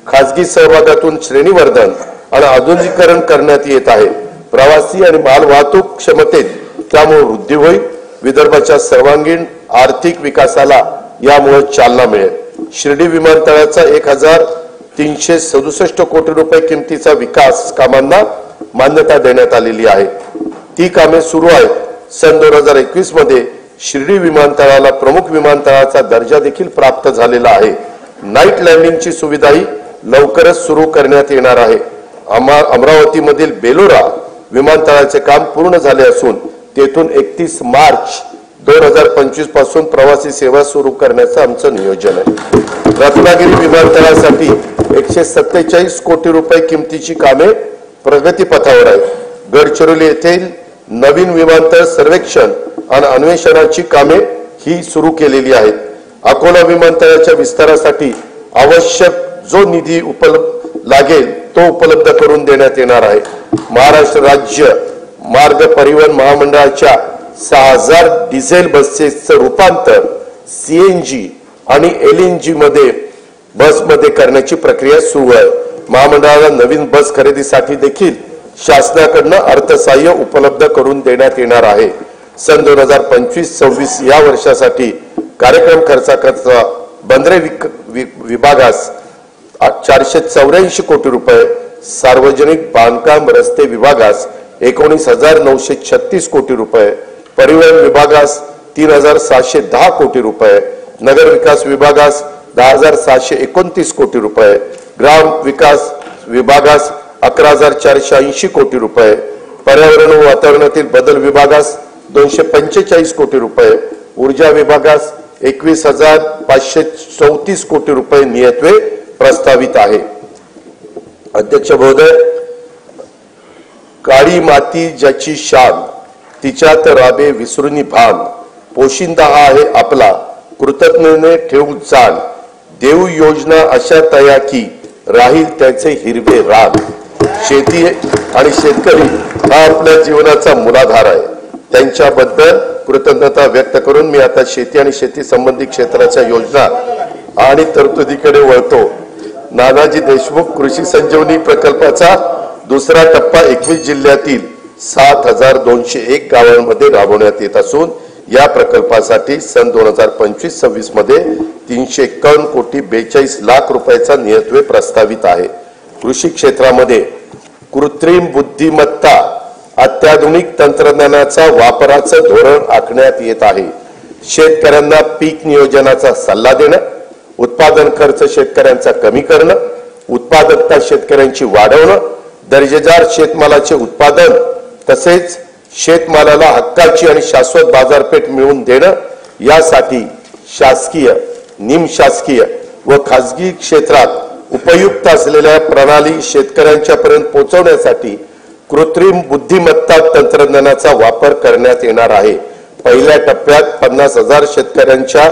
खासगी सहभागातून श्रेणीवर्धन आणि आधुनिकीकरण करण्यात येत आहे। प्रवासी आणि माल वाहतूक क्षमतेत त्यामुळे वृद्धी होईल। विदर्भाच्या सर्वांगीण आर्थिक विकासाला यामुळे चालना मिळेल। शिर्डी विमानतळाचा 1,367 कोटी रुपये किमतीचा विकास कामांना मान्यता देण्यात आलेली आहे। ती कामे सुरू आहेत। सन 2021 मध्ये शिर्डी विमानतळाला प्रमुख विमानतळाचा दर्जा देखील प्राप्त झालेला आहे। नाईट लँडिंगची सुविधाही लवकरच सुरू करण्यात येणार आहे। अमरावतीमधील बेलोरा विमानतळाचे काम पूर्ण झाले असून तेथून 31 मार्च 2025 पासून प्रवासी सेवा सुरू करण्याचं आमचं नियोजन आहे। रत्नागिरी विमानतळासाठी 147 कोटी रुपये किमतीची कामे प्रगतीपथावर आहेत। गडचिरोली येथील नवीन विमानतळ सर्वेक्षण आणि अन्वेषणाची कामे ही सुरू केलेली आहेत। अकोला विमानतळाच्या विस्तारासाठी आवश्यक जो निधी लागेल तो उपलब्ध करून देण्यात येणार आहे। महाराष्ट्र राज्य मार्ग परिवहन महामंडळाच्या 6,000 डिझेल बसेसचं रूपांतर CNG आणि LNG मध्ये बसमध्ये करण्याची प्रक्रिया सुरू आहे। महामंडळाला नवीन बस खरेदीसाठी देखील शासनाकडून अर्थसहाय्य उपलब्ध करून देण्यात येणार आहे। सन 2025-26 या वर्षासाठी कार्यक्रम खर्चाकरता बंदरे विभागास 484 कोटी रुपये, सार्वजनिक बांधकाम रस्ते विभागास 19,936 कोटी रुपये, परिवहन विभागास 3,710 कोटी रुपये, नगर विकास विभागास 10,729 कोटी रुपये, ग्राम विकास विभागास 11,480 कोटी रुपये, पर्यावरण व वातावरणातील बदल विभागास 245 कोटी रुपये, ऊर्जा विभागास 21,534 कोटी रुपये नियतवे प्रस्तावित आहे। अध्यक्ष महोदय, काळी माती ज्याची शान, तिच्यात राबे विसरुनी भान, पोशिंदा हा आहे आपला, कृतज्ञतेने ठेवू जाण, देऊ योजना अशा तया की राहील त्याचे हिरवे रान. शेती आणि शेतकरी हा आपल्या जीवनाचा मूलाधार आहे. त्यांच्याबद्दल कृतज्ञता व्यक्त करून मी आता शेती आणि शेती संबंधी क्षेत्राच्या योजना आणि तरतुदीकडे वळतो. नानाजी देशमुख कृषी संजीवनी प्रकल्पाचा दुसरा टप्पा 21 जिल्ह्यातील 7201 गावांमध्ये राबवण्यात येत असून या प्रकल्पासाठी सन 2025-26 मध्ये 351 कोटी 42 लाख रुपयाचा नियतव्यय प्रस्तावित आहे. कृषी क्षेत्रामध्ये कृत्रिम बुद्धिमत्ता, अत्याधुनिक तंत्रज्ञानाचा वापराचं धोरण आखण्यात येत आहे. शेतकऱ्यांना पीक नियोजनाचा सल्ला देणं, उत्पादन खर्च शेतकऱ्यांचा कमी करणं, उत्पादकता शेतकऱ्यांची वाढवणं, दर्जेदार शेतमालाचे उत्पादन तसेच शेतमालाला हक्काची आणि शाश्वत बाजारपेठ मिळवून देणं यासाठी शासकीय, निमशासकीय व खासगी क्षेत्रात उपयुक्त असलेल्या प्रणाली शेतकऱ्यांच्या पर्यंत पोहोचवण्यासाठी कृत्रिम बुद्धिमत्ता तंत्रज्ञानाचा वापर करण्यात येणार आहे. पहिल्या टप्प्यात 50,000 शेतकऱ्यांच्या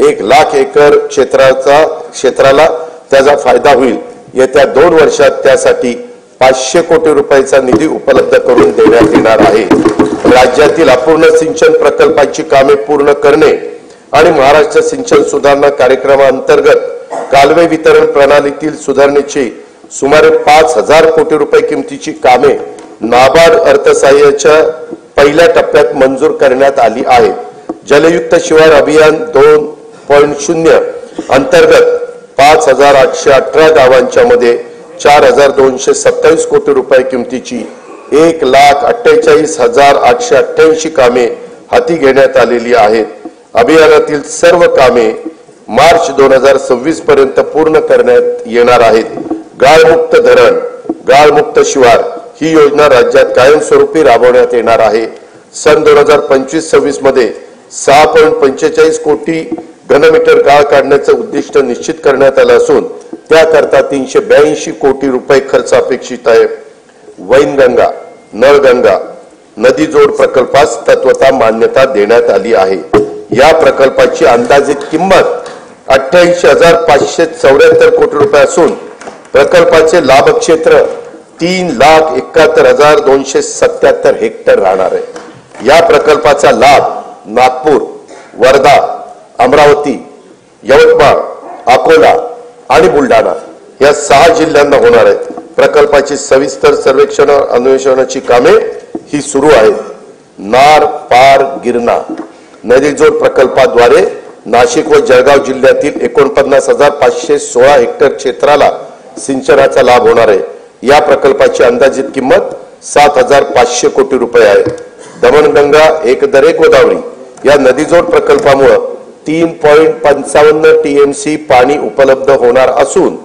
1 लाख एकर क्षेत्राला त्याचा फायदा होईल. येत्या 2 वर्षात त्यासाठी 500 कोटी रुपयाचा निधी उपलब्ध करून देण्यात येणार आहे. राज्यातील अपूर्ण सिंचन प्रकल्पांची कामे पूर्ण करणे आणि महाराष्ट्र सिंचन सुधारणा कार्यक्रमाअंतर्गत कालवे वितरण प्रणालीतील सुधारणेची सुमारे 5,000 कोटी रुपये किमतीची कामे नाबार्ड अर्थसहाय्याच्या पहिल्या टप्प्यात मंजूर करण्यात आली आहेत. जलयुक्त शिवार अभियान 2.0 अंतर्गत 5,818 गावांच्या मध्ये 4,227 कोटी रुपये किमतीची 1,48,888 कामे हाती घेण्यात आलेली आहेत. अभियानातील सर्व कामे मार्च 2026 पर्यंत पूर्ण करण्यात येणार आहेत. गाळमुक्त धरण, गाळमुक्त शिवार ही योजना राज्यात कायमस्वरूपी राबवण्यात येणार आहे. सन 2025-26 मध्ये 6.45 कोटी घनमीटर गाळ काढण्याचं उद्दिष्ट निश्चित करण्यात आलं असून त्याकरता 382 कोटी रुपये खर्च अपेक्षित आहे. वैनगंगा, नळगंगा नदी जोड प्रकल्पास तत्वतः मान्यता देण्यात आली आहे. या प्रकल्पाची अंदाजित किंमत 88,574 कोटी रुपये असून प्रकल्पाचे लाभक्षेत्र 3,71,277 हेक्टर राहणार आहे. या प्रकल्पाचा लाभ नागपूर, वर्धा, अमरावती, यवतमाळ, अकोला आणि बुलढाणा या 6 जिल्ह्यांना होणार आहे. प्रकल्पाची सविस्तर सर्वेक्षण अन्वेषणाची कामे ही सुरू आहेत. नार पार गिरणा नदीजोड प्रकल्पाद्वारे नाशिक व जळगाव जिल्ह्यातील 49,516 हेक्टर क्षेत्राला सिंचनाचा लाभ होणार आहे. या प्रकल्पाची अंदाजित किंमत 7,500 कोटी रुपये आहे. दमणगंगा एकदरे गोदावरी या नदीजोड प्रकल्पामुळे 3.55 TMC पाणी उपलब्ध होणार असून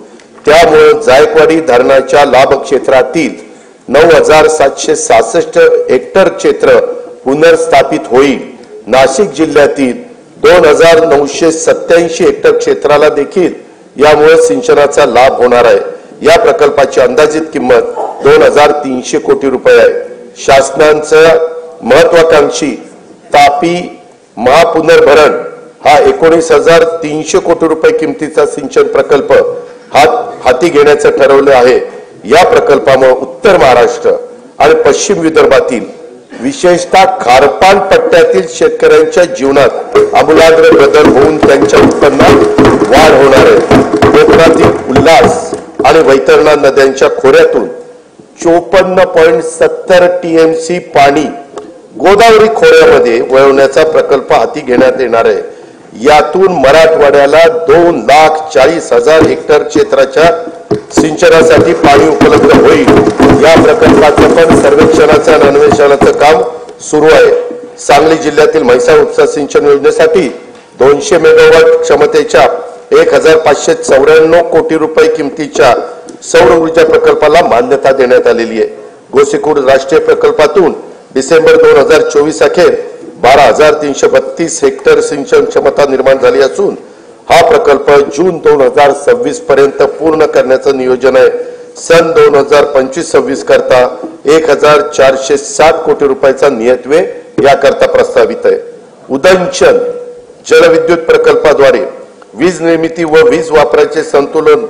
त्यामुळे जायकवाडी धरणाच्या लाभ क्षेत्रातील 9,766 हेक्टर क्षेत्र पुनर्स्थापित होईल. नाशिक जिल्ह्यातील 2,987 हेक्टर क्षेत्राला देखील यामुळे सिंचनाचा लाभ होणार आहे. या प्रकल्पाची अंदाजित किंमत 2,300 कोटी रुपये आहे. शासनाचा महत्वाकांक्षी तापी महापुनर्भरण हा 19,300 कोटी रुपये किमतीचा सिंचन प्रकल्प हाती घेण्याचं ठरवलं आहे. या प्रकल्पामुळे उत्तर महाराष्ट्र आणि पश्चिम विदर्भातील विशेषतः खारपान पट्ट्यातील शेतकऱ्यांच्या जीवनात आमूलाग्र बदल होऊन त्यांच्या उत्पन्नात वाढ होणार आहे. कोकणातील उल्हास आणि वैतरणा नद्यांच्या खोऱ्यातून 54.70 TMC पाणी गोदावरी खोऱ्यामध्ये वळवण्याचा प्रकल्प हाती घेण्यात येणार आहे. यातून मराठवाड्याला 2,40,000 हेक्टर क्षेत्राच्या सिंचनासाठी पाणी उपलब्ध होईल. या प्रकल्पाचं पण सर्वेक्षणाचं आणि अन्वेषणाचं काम सुरू आहे. सांगली जिल्ह्यातील म्हैसाळ उपसा सिंचन योजनेसाठी 200 मेगावॉट क्षमतेच्या 1,594 कोटी रुपये किमतीच्या सौर ऊर्जा प्रकल्पाला मान्यता देण्यात आलेली आहे. गोसीखुर्द राष्ट्रीय प्रकल्पातून डिसेंबर 2024 अखेर 12,332 हेक्टर सिंचन क्षमता निर्माण झाली असून हा प्रकल्प जून 2026 पर्यंत पूर्ण करण्याचं नियोजन आहे. सन 2025-26 करता 1407 कोटी रुपयाचा नियतव्यय याकरता प्रस्तावित आहे। उदयनचल जलविद्युत प्रकल्पाद्वारे वीज निर्मिती व वीज वापराचे संतुलन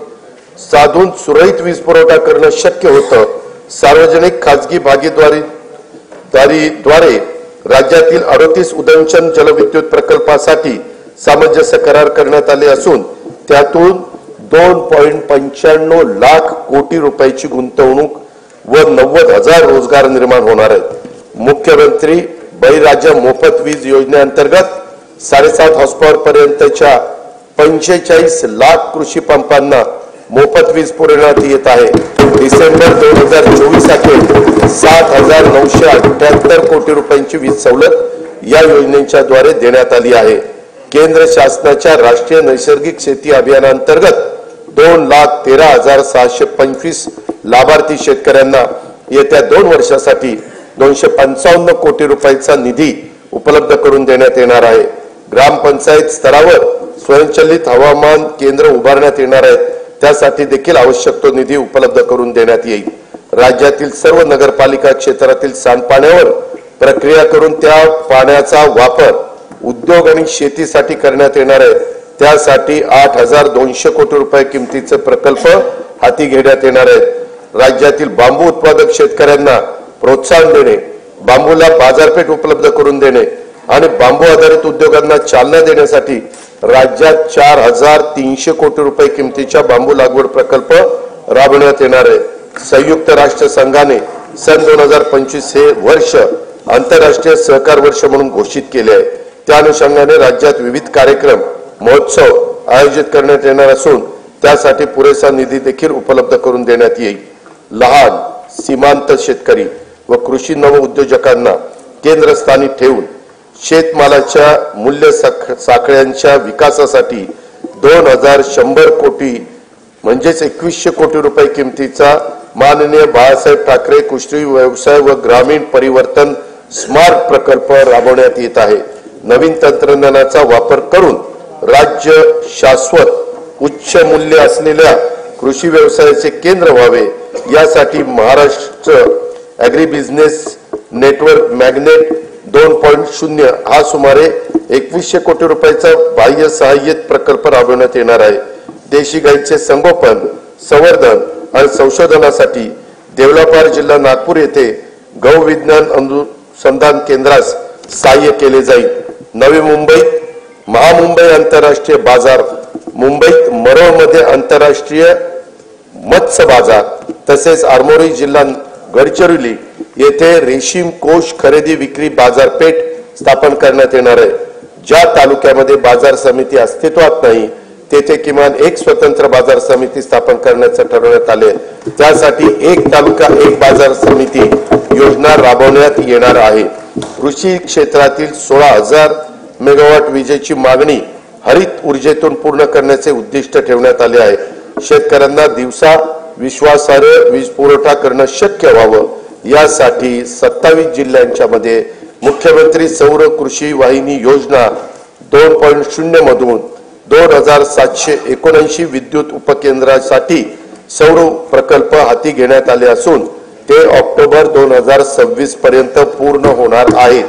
साधून सुरळीत वीज पुरवठा करणं शक्य होतं। सार्वजनिक खाजगी भागीदारीद्वारे राज्यातील 38 उदयनचल जलविद्युत प्रकल्पासाठी सामंजस्य करार करण्यात आले असून त्यातून 2.95 लाख कोटी रुपयाची गुंतवणूक व 90,000 रोजगार निर्माण होणार आहेत। मुख्यमंत्री बळीराजा मोफत वीज योजनेअंतर्गत 7.5 हॉर्सपॉवर पर्यंतच्या 45 लाख कृषी पंपांना मोफत वीज पुरवण्यात येत आहे। डिसेंबर 2024 अखेर 7,978 कोटी रुपयांची वीज सवलत या योजनेच्या द्वारे देण्यात आली आहे। केंद्र शासनाच्या राष्ट्रीय नैसर्गिक शेती अभियानांतर्गत 2,13,625 लाभार्थी शेतकऱ्यांना येत्या 2 वर्षासाठी 255 कोटी रुपयाचा निधी उपलब्ध करून देण्यात येणार आहे। ग्रामपंचायत स्तरावर स्वयंचलित हवामान केंद्र उभारण्यात येणार आहेत, त्यासाठी देखील आवश्यक तो निधी उपलब्ध करून देण्यात येईल। राज्यातील सर्व नगरपालिका क्षेत्रातील सांडपाण्यावर प्रक्रिया करून त्या पाण्याचा वापर उद्योग आणि शेतीसाठी करण्यात येणार आहे। त्यासाठी 8,200 कोटी रुपये किमतीचे प्रकल्प हाती घेण्यात येणार आहेत। राज्यातील बांबू उत्पादक शेतकऱ्यांना प्रोत्साहन देणे, बांबूला बाजारपेठ उपलब्ध करून देणे आणि बांबू आधारित उद्योगांना चालना देण्यासाठी राज्यात 4,300 कोटी रुपये किमतीच्या बांबू लागवड प्रकल्प राबवण्यात येणार आहे। संयुक्त राष्ट्र संघाने सन 2025 हे वर्ष आंतरराष्ट्रीय सहकार वर्ष म्हणून घोषित केले आहे। त्या अनुषंगाने राज्यात विविध कार्यक्रम महोत्सव आयोजित करण्यात येणार असून त्यासाठी पुरेसा निधी देखील उपलब्ध करून देण्यात येईल। लहान सीमांत शेतकरी व कृषी नव उद्योजकांना केंद्रस्थानी ठेवून शेतमालाच्या मूल्य साखळ्यांच्या विकासासाठी 2,100 कोटी म्हणजेच 2100 कोटी रुपये किमतीचा माननीय बाळासाहेब ठाकरे कृषी व्यवसाय व ग्रामीण परिवर्तन स्मार्ट प्रकल्प राबवण्यात येत आहे। नवीन तंत्रज्ञानाचा वापर करून राज्य शाश्वत उच्च मूल्य असलेल्या कृषी व्यवसायाचे केंद्र व्हावे यासाठी Maharashtra agri business network magnet 2.0 हा सुमारे 2100 कोटी रुपयाचा बाह्य सहाय्यित प्रकल्प राबवण्यात येणार आहे। देशी गाईचे संगोपन, संवर्धन आणि संशोधनासाठी देवलापार जिल्हा नागपूर येथे गौ विज्ञान अनुसंधान केंद्रास सहाय्य केले जाईल। नवी मुंबईत महामुंबई आंतरराष्ट्रीय बाजार, मुंबईत मरोळमध्ये आंतरराष्ट्रीय मत्स्य बाजार तसेच आरमोरी जिल्हा गडचिरोली येथे रेशीम कोष खरेदी विक्री बाजारपेठ स्थापन करण्यात येणार आहे। ज्या तालुक्यामध्ये बाजार समिती अस्तित्वात नाही तेथे किमान एक स्वतंत्र बाजार समिती स्थापन करण्याचे ठरवण्यात आले। त्यासाठी एक तालुका एक बाजार समिती योजना राबवण्यात येणार आहे। कृषी क्षेत्रातील 16,000 मेगावॉट विजेची मागणी हरित ऊर्जेतून पूर्ण करण्याचे उद्दिष्ट ठेवण्यात आले आहे। शेतकऱ्यांना दिवसा विश्वासार्ह वीज पुरवठा करणं शक्य व्हावं यासाठी 27 जिल्ह्यांच्या मध्ये मुख्यमंत्री सौर कृषी वाहिनी योजना 2.0 मधून 2,779 विद्युत उपकेंद्रासाठी सौर प्रकल्प हाती घेण्यात आले असून ते ऑक्टोबर 2026 पर्यंत पूर्ण होणार आहेत।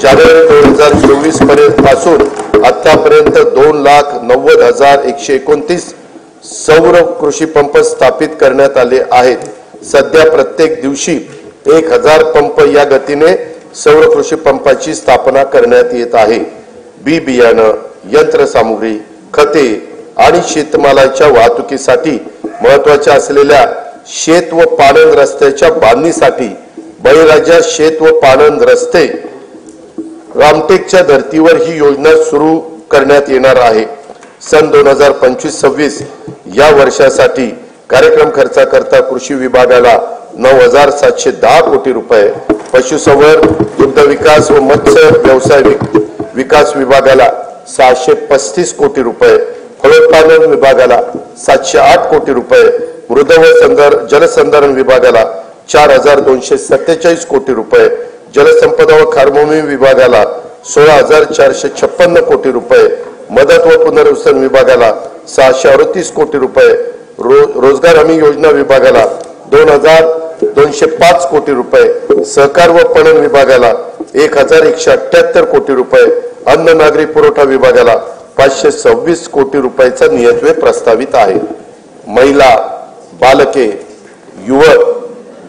जानेवारी 2024 पासून आतापर्यंत 2,90,129 सौर कृषी पंप स्थापित करण्यात आले आहेत। सध्या प्रत्येक दिवशी 1,000 पंप या गतीने सौर कृषी पंपाची स्थापना करण्यात येत आहे। बी बियाणं, यंत्रसामुग्री, खते आणि शेतमालाच्या वाहतुकीसाठी महत्त्वाच्या असलेल्या शेत व पाणंद रस्त्याच्या बांधणीसाठी बळीराजा शेत व पाणंद रस्ते रामटेकच्या धर्तीवर ही योजना सुरू करण्यात येणार आहे। सन 2025-26 या वर्षासाठी कार्यक्रम खर्चाकरता कृषी विभागाला 9,710 कोटी रुपये, पशुसंवर्धन, दुग्ध विकास व मत्स्य व्यवसाय विकास विभागाला 635 कोटी रुपये, फलोत्पादन विभागाला 708 कोटी रुपये, मृद व जलसंधारण विभागाला 4,247 कोटी रुपये, जलसंपदा व खारभूमी विभागाला 16,456 कोटी रुपये, मदत व पुनर्वसन विभागाला 638 कोटी रुपये, रोजगार हमी योजना विभागाला 205 कोटी रुपये, सहकार व पणन विभागाला 1178 कोटी रुपये, अन्न नागरी पुरवठा विभागाला 526 कोटी रुपयाचा नियतव्यय प्रस्तावित आहे. महिला, बालके, युवक,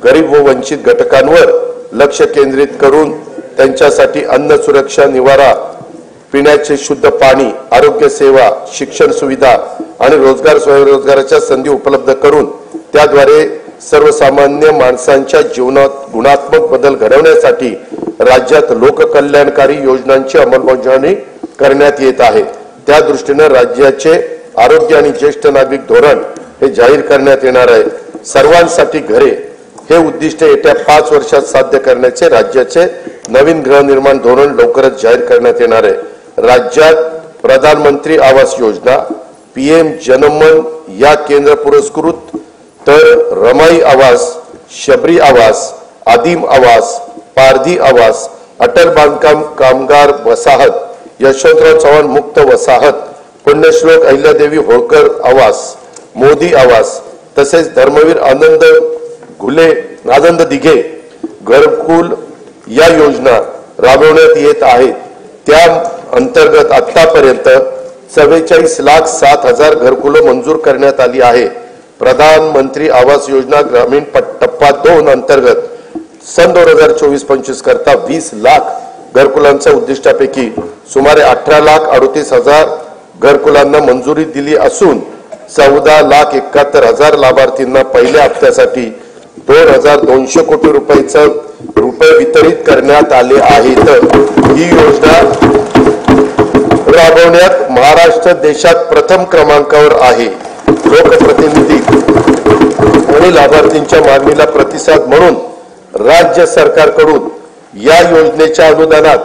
गरीब व वंचित घटकांवर लक्ष केंद्रित करून त्यांच्यासाठी अन्न सुरक्षा, निवारा, पिण्याचे शुद्ध पाणी, आरोग्य सेवा, शिक्षण सुविधा आणि रोजगार स्वयंरोजगाराच्या संधी उपलब्ध करून त्याद्वारे सर्वसामान्य माणसांच्या जीवनात गुणात्मक बदल घडवण्यासाठी राज्यात लोककल्याणकारी योजनांची अंमलबजावणी करण्यात येत आहे. त्या दृष्टीने राज्याचे आरोग्य आणि ज्येष्ठ नागरिक धोरण हे जाहीर करण्यात येणार आहे. सर्वांसाठी घरे हे उद्दिष्ट येत्या 5 वर्षात साध्य करण्याचे राज्याचे नवीन गृहनिर्माण धोरण लवकरच जाहीर करण्यात येणार आहे. राज्यात प्रधानमंत्री आवास योजना, PM जनमन या केंद्र पुरस्कृत तर रमाई आवास, शबरी आवास, आदिम आवास, पारधी आवास, अटल बांधकाम कामगार वसाहत, यशवंतराव चव्हाण मुक्त वसाहत, पुण्यश्लोक अहिल्यादेवी होळकर आवास, मोदी आवास तसेच धर्मवीर आनंद दिघे घरकुल या योजना राबवण्यात येत आहेत. त्या अंतर्गत आतापर्यंत 44,07,000 घरकुलं मंजूर करण्यात आली आहे. प्रधानमंत्री आवास योजना ग्रामीण टप्पा 2 अंतर्गत सन 2024-25 करता 20 लाख घरकुलांच्या उद्दिष्टापैकी सुमारे 18,38,000 घरकुलांना मंजुरी दिली असून 14,71,000 लाभार्थींना पहिल्या हप्त्यासाठी 2,200 कोटी रुपये वितरित करण्यात आले आहेत. ही योजना राबवण्यात महाराष्ट्र देशात प्रथम क्रमांकावर आहे. लोकप्रतिनिधी आणि लाभार्थींच्या मागणीला प्रतिसाद म्हणून राज्य सरकारकडून या योजनेच्या अनुदानात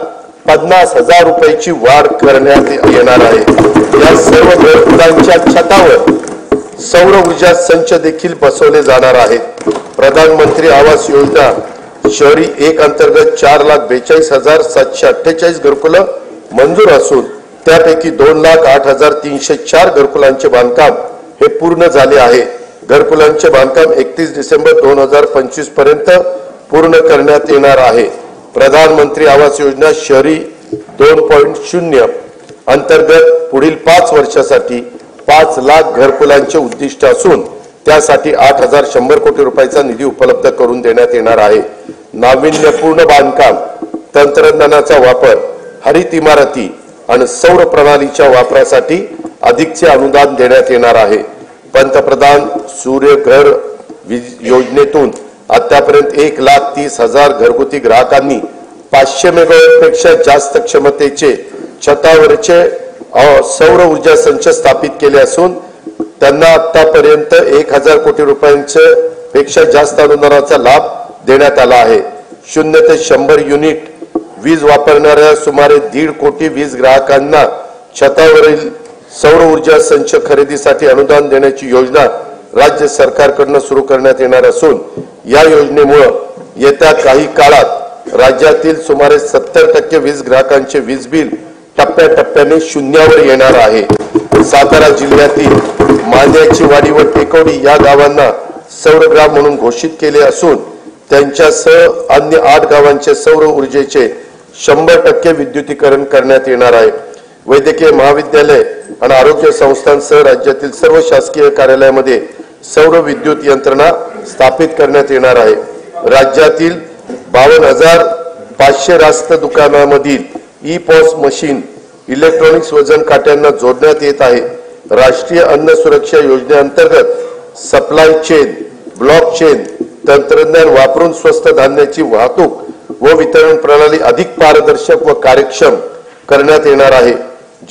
50,000 रुपयाची वाढ करण्यात येणार आहे. या सर्व घरकुलांच्या छतावर सौर ऊर्जा संच देखील बसवले जाणार आहेत. प्रधानमंत्री आवास योजना शहरी 1 अंतर्गत 4,42,748 घरकुलं मंजूर असून त्यापैकी 2,08,304 घरकुलांचे बांधकाम हे पूर्ण झाले आहे. घरकुलांचे बांधकाम 31 डिसेंबर 2025 पर्यंत पूर्ण करण्यात येणार आहे. प्रधानमंत्री आवास योजना शहरी 2.0 अंतर्गत पुढील 5 वर्षासाठी 5 लाख घरकुलांचे उद्दिष्ट असून त्यासाठी 8,100 कोटी रुपयाचा निधी उपलब्ध करून देण्यात येणार आहे. नाविन्यपूर्ण बांधकाम, तंत्रज्ञानाचा वापर, हरित इमारती आणि सौर प्रणालीच्या वापरासाठी अधिकचे अनुदान देण्यात येणार आहे. पंतप्रधान सूर्यघर योजनेतून आतापर्यंत 1,30,000 घरगुती ग्राहकांनी 500 मेगावॉट पेक्षा जास्त क्षमतेचे छतावरचे सौर ऊर्जा संच स्थापित केले असून त्यांना आतापर्यंत 1,000 कोटी रुपयांचे पेक्षा जास्त अनुदानाचा लाभ देण्यात आला आहे. 0 ते 100 युनिट वीज वापरणाऱ्या सुमारे 1.5 कोटी वीज ग्राहकांना छतावरील सौर ऊर्जा संच खरेदीसाठी अनुदान देण्याची योजना राज्य सरकारकडून सुरू करण्यात येणार असून या योजनेमुळे येत्या काही काळात राज्यातील सुमारे 70% वीज ग्राहकांचे वीज बिल टप्प्याटप्प्याने शून्यावर येणार आहे. सातारा जिल्ह्यातील मांद्याची वाडी व टेकवडी या गावांना सौरग्राम म्हणून घोषित केले असून त्यांच्यासह अन्य 8 गावांचे सौर ऊर्जेचे 100% विद्युतीकरण करण्यात येणार आहे. वैद्यकीय महाविद्यालय आणि आरोग्य संस्थांसह राज्यातील सर्व शासकीय कार्यालयामध्ये सौर विद्युत यंत्रणा स्थापित करण्यात येणार आहे. राज्यातील 52,500 रास्त दुकानांमधील ई-पॉस मशीन इलेक्ट्रॉनिक्स वजन काट्यांना जोडण्यात येत आहे. राष्ट्रीय अन्न सुरक्षा योजनेअंतर्गत सप्लाय चेन, ब्लॉक चेन तंत्रज्ञान वापरून स्वस्त धान्याची वाहतूक व वितरण प्रणाली अधिक पारदर्शक व कार्यक्षम करण्यात येणार आहे.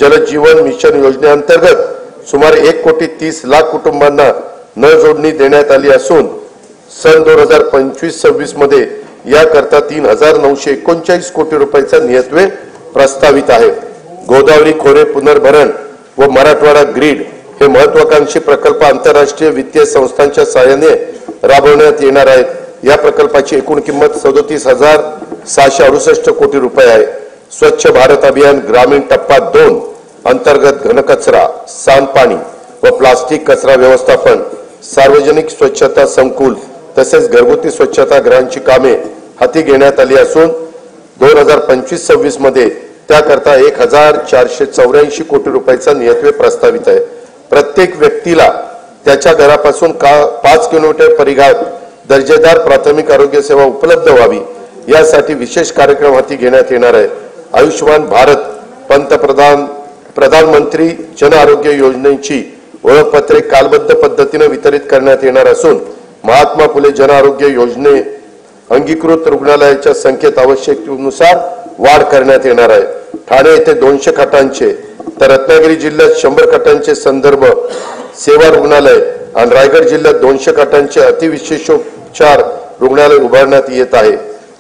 जल जीवन मिशन योजनेअंतर्गत सुमारे 1,30,00,000 कुटुंबांना नळ जोडणी देण्यात आली असून सन 2025-26 मध्ये याकरता 3,939 कोटी रुपयाचा नियतव्यय प्रस्तावित आहे. गोदावरी खोरे पुनर्भरण व मराठवाडा ग्रीड हे महत्वाकांक्षी प्रकल्प आंतरराष्ट्रीय वित्तीय संस्थांच्या सहाय्याने राबवण्यात येणार आहेत. या प्रकल्पाची एकूण किंमत 37,668 कोटी रुपये आहे. स्वच्छ भारत अभियान ग्रामीण टप्पा 2 अंतर्गत घनकचरा, सांडपाणी व प्लास्टिक कचरा व्यवस्थापन, सार्वजनिक स्वच्छता संकुल तसेच घरगुती स्वच्छतागृहांची कामे हाती घेण्यात आली असून 2025-26 मध्ये त्याकरता 1484 कोटी रुपयाचा नियतव्यय प्रस्तावित आहे. प्रत्येक व्यक्तीला त्याच्या घरापासून 5 किलोमीटर परिघात दर्जेदार प्राथमिक आरोग्य सेवा उपलब्ध व्हावी यासाठी विशेष कार्यक्रम हाती घेण्यात येणार आहे. आयुष्यमान भारत प्रधानमंत्री जन आरोग्य योजनेची ओळखपत्रे कालबद्ध पद्धतीने वितरित करण्यात येणार असून महात्मा फुले जन आरोग्य योजने अंगीकृत रुग्णालयाच्या संख्येत आवश्यकतेनुसार वाढ करण्यात येणार आहे. ठाणे येथे 200 खाटांचे तर रत्नागिरी जिल्ह्यात 100 खाटांचे संदर्भ सेवा रुग्णालय आणि रायगड जिल्ह्यात 200 खाटांचे अतिविशेषोपचार रुग्णालय उभारण्यात येत आहे.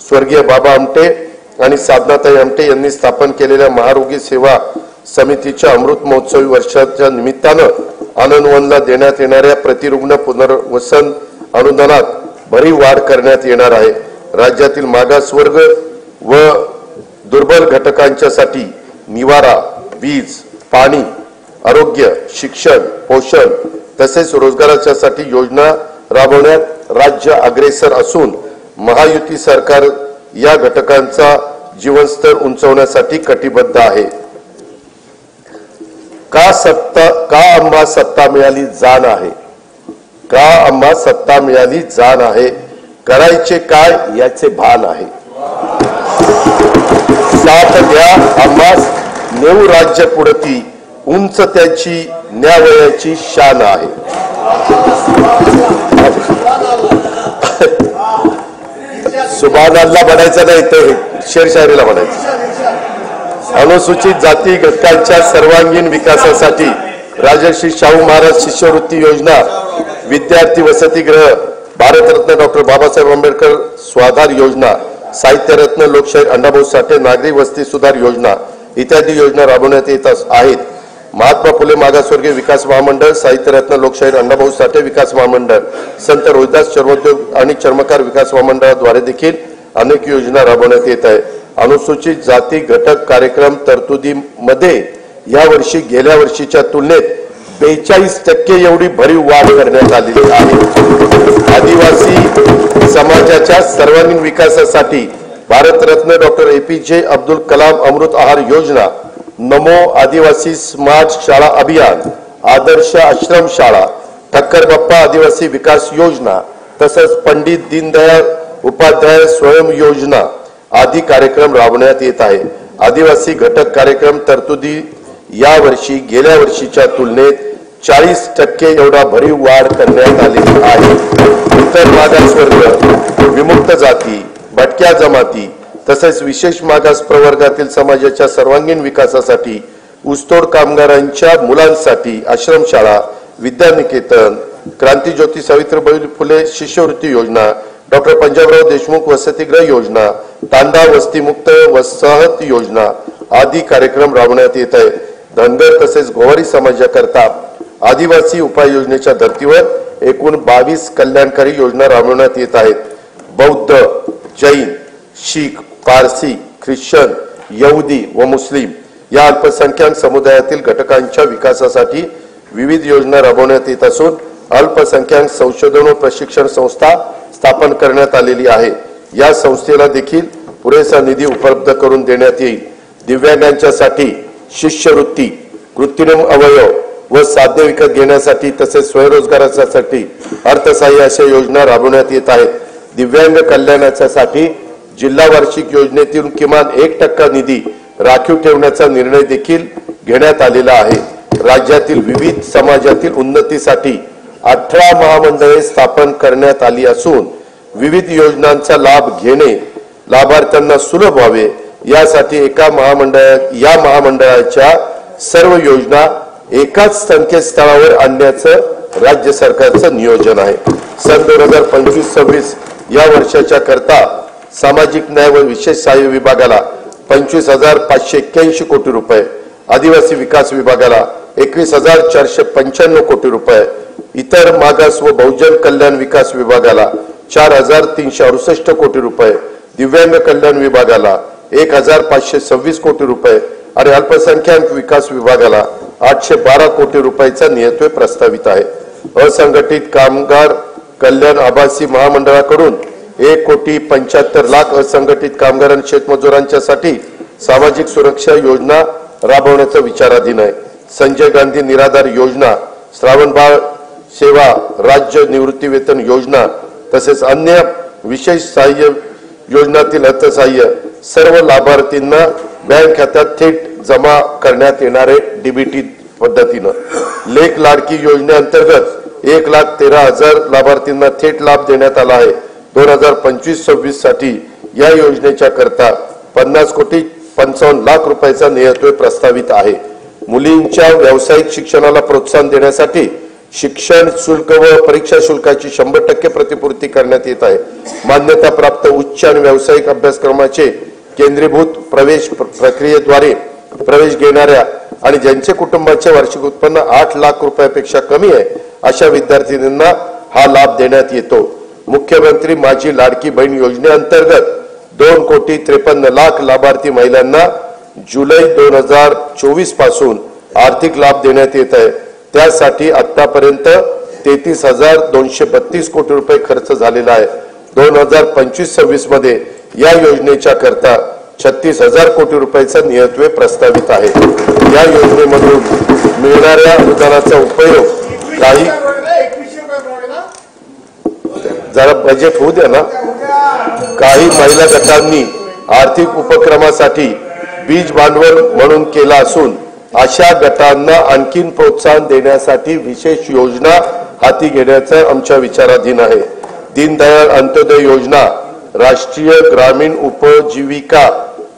स्वर्गीय बाबा आमटे आणि साधनाताई आमटे यांनी स्थापन केलेल्या महारोगी सेवा समितीच्या अमृत महोत्सवी वर्षाच्या निमित्तानं आनंदवनला देण्यात येणाऱ्या प्रतिरुग्ण पुनर्वसन अनुदानात भरीव वाढ करण्यात येणार आहे. राज्यातील मागासवर्ग व दुर्बल घटकांच्यासाठी निवारा, वीज, पाणी, आरोग्य, शिक्षण, पोषण तसेच रोजगाराच्यासाठी योजना राबवण्यात राज्य अग्रेसर असून महायुती सरकार या घटकांचा जीवनस्तर उंचावण्यासाठी कटिबद्ध आहे. का आम्हा सत्ता मिळाली जाण आहे, का आम्हा सत्ता मिळाली जाण आहे, करायचे काय याचे भान आहे. साथ द्या आम्हास नेऊ राज्य पुढती, उंच त्याची न्यावयाची शान आहे. सुभान अल्लाह म्हणायचं नाही तर शेरशायरीला म्हणायचं. अनुसूचित जाती घटकांच्या सर्वांगीण विकासासाठी राजर्षी शाहू महाराज शिष्यवृत्ती योजना, विद्यार्थी वसतिगृह, भारतरत्न डॉक्टर बाबासाहेब आंबेडकर स्वाधार योजना, साहित्यरत्न लोकशाहीर अण्णाभाऊ साठे नागरी वस्ती सुधार योजना इत्यादी योजना राबवण्यात येत आहेत. महात्मा फुले मागासवर्गीय विकास महामंडळ, साहित्यरत्न लोकशाहीर अण्णाभाऊ साठे विकास महामंडळ, संत रोहिदास चर्मोद्योग आणि चर्मकार विकास महामंडळाद्वारे देखील अनेक योजना राबवण्यात येत आहे. अनुसूचित जाती घटक कार्यक्रम तरतुदीमध्ये यावर्षी गेल्या वर्षीच्या तुलनेत 42% एवढी भरीव वाढ करण्यात आलेली आहे. आदिवासी समाजाच्या सर्वांगीण विकासासाठी भारतरत्न डॉक्टर APJ अब्दुल कलाम अमृत आहार योजना, नमो आदिवासी स्मार्ट शाळा अभियान, आदर्श आश्रम शाळा, ठक्कर बाप्पा आदिवासी विकास योजना तसंच पंडित दीनदयाळ उपाध्याय स्वयं योजना आदी कार्यक्रम राबवण्यात येत आहे. आदिवासी घटक कार्यक्रम तरतुदी यावर्षी गेल्या वर्षीच्या तुलनेत 40% एवढा भरीव वाढ करण्यात आलेली आहे. इतर मागासवर्ग, विमुक्त जाती, भटक्या जमाती तसेच विशेष मागास प्रवर्गातील समाजाच्या सर्वांगीण विकासासाठी ऊसतोड कामगारांच्या मुलांसाठी आश्रमशाळा, विद्यानिकेतन, क्रांतीज्योती सावित्रीबाई फुले शिष्यवृत्ती योजना, डॉक्टर पंजाबराव देशमुख वसतिगृह योजना, तांडा वस्तीमुक्त वसाहत योजना आदी कार्यक्रम राबवण्यात येत आहे. धनगर तसेच गोवारी समाजाकरता आदिवासी उपाययोजनेच्या धर्तीवर एकूण 22 कल्याणकारी योजना राबवण्यात येत आहेत. बौद्ध, जैन, शीख, पारसी, ख्रिश्चन, यहुदी व मुस्लिम या अल्पसंख्याक समुदायातील घटकांच्या विकासासाठी विविध योजना राबवण्यात येत असून अल्पसंख्याक संशोधन व प्रशिक्षण संस्था स्थापन करण्यात आलेली आहे. या संस्थेला देखील पुरेसा निधी उपलब्ध करून देण्यात येईल. दिव्यांगांच्यासाठी शिष्यवृत्ती, कृत्रिम अवयव व साध्य विकत घेण्यासाठी तसेच स्वयंरोजगारासाठी अर्थसहाय्य अशा योजना राबवण्यात येत आहेत. दिव्यांग कल्याणासाठी जिल्हा वार्षिक योजनेतून किमान 1% निधी राखीव ठेवण्याचा निर्णय देखील घेण्यात आलेला आहे. राज्यातील विविध समाजातील उन्नतीसाठी 18 महामंडळे स्थापन करण्यात आली असून विविध योजनांचा लाभ घेणे लाभार्थ्यांना सुलभ व्हावे यासाठी या महामंडळाच्या सर्व योजना एकाच संकेतस्थळावर आणण्याचं राज्य सरकारचं नियोजन आहे. सन 2025-26 या वर्षाच्या करता सामाजिक न्याय व विशेष सहाय्य विभागाला 25,581 कोटी रुपये, आदिवासी विकास विभागाला 21,495 कोटी रुपये, इतर मागास व बहुजन कल्याण विकास विभागाला 4,368 कोटी रुपये, दिव्यांग कल्याण विभागाला 1,526 कोटी रुपये आणि अल्पसंख्याक विकास विभागाला 812 कोटी रुपयाचा नियतव्यय प्रस्तावित आहे. असंघटित कामगार कल्याण आभासी महामंडळाकडून 1,75,00,000 असंघटित कामगार आणि शेतमजुरांच्यासाठी सामाजिक सुरक्षा योजना राबवण्याचा विचाराधीन आहे। संजय गांधी निराधार योजना, श्रावणबाळ सेवा राज्य निवृत्ती वेतन योजना तसेच अन्य विशेष सहाय्य योजनातील अर्थसहाय्य सर्व लाभार्थींना बँक खात्यात थेट जमा करण्यात येणारे डीबीटी पद्धतीने लेख लाडकी योजनेअंतर्गत 1,13,000 लाभार्थींना थेट लाभ देण्यात आला आहे। 2025-26 साठी या योजनेच्या करता 50,55,00,000 रुपयाचा नियतव्यय प्रस्तावित आहे। मुलींच्या व्यावसायिक शिक्षणाला प्रोत्साहन देण्यासाठी शिक्षण शुल्क व परीक्षा शुल्काची 100% प्रतिपूर्ती करण्यात येत आहे। मान्यता प्राप्त उच्च आणि व्यावसायिक अभ्यासक्रमाचे केंद्रीभूत प्रवेश प्रक्रियेद्वारे प्रवेश घेणाऱ्या आणि ज्यांचे कुटुंबाचे वार्षिक उत्पन्न 8 लाख रुपयापेक्षा कमी आहे अशा विद्यार्थिनींना हा लाभ देण्यात येतो। मुख्यमंत्री माझी लाडकी बहीण योजनेअंतर्गत 2,53,00,000 लाभार्थी महिलांना जुलै 2024 पासून आर्थिक लाभ देण्यात येत आहे। त्यासाठी आतापर्यंत 33,232 कोटी रुपये खर्च झालेला आहे। 2025-26 मध्ये या योजनेच्या करता 36,000 कोटी रुपयाचा नियतव्यय प्रस्तावित आहे। या योजनेमधून मिळणाऱ्या अनुदानाचा उपयोग जरा बजेट होऊ द्या ना। काही महिला गटांनी आर्थिक उपक्रमासाठी बीज भांडवल म्हणून केला असून अशा गटांना आणखीन प्रोत्साहन देण्यासाठी विशेष योजना हाती घेण्याचा आमच्या विचाराधीन आहे। दीनदयाळ अंत्योदय योजना राष्ट्रीय ग्रामीण उपजीविका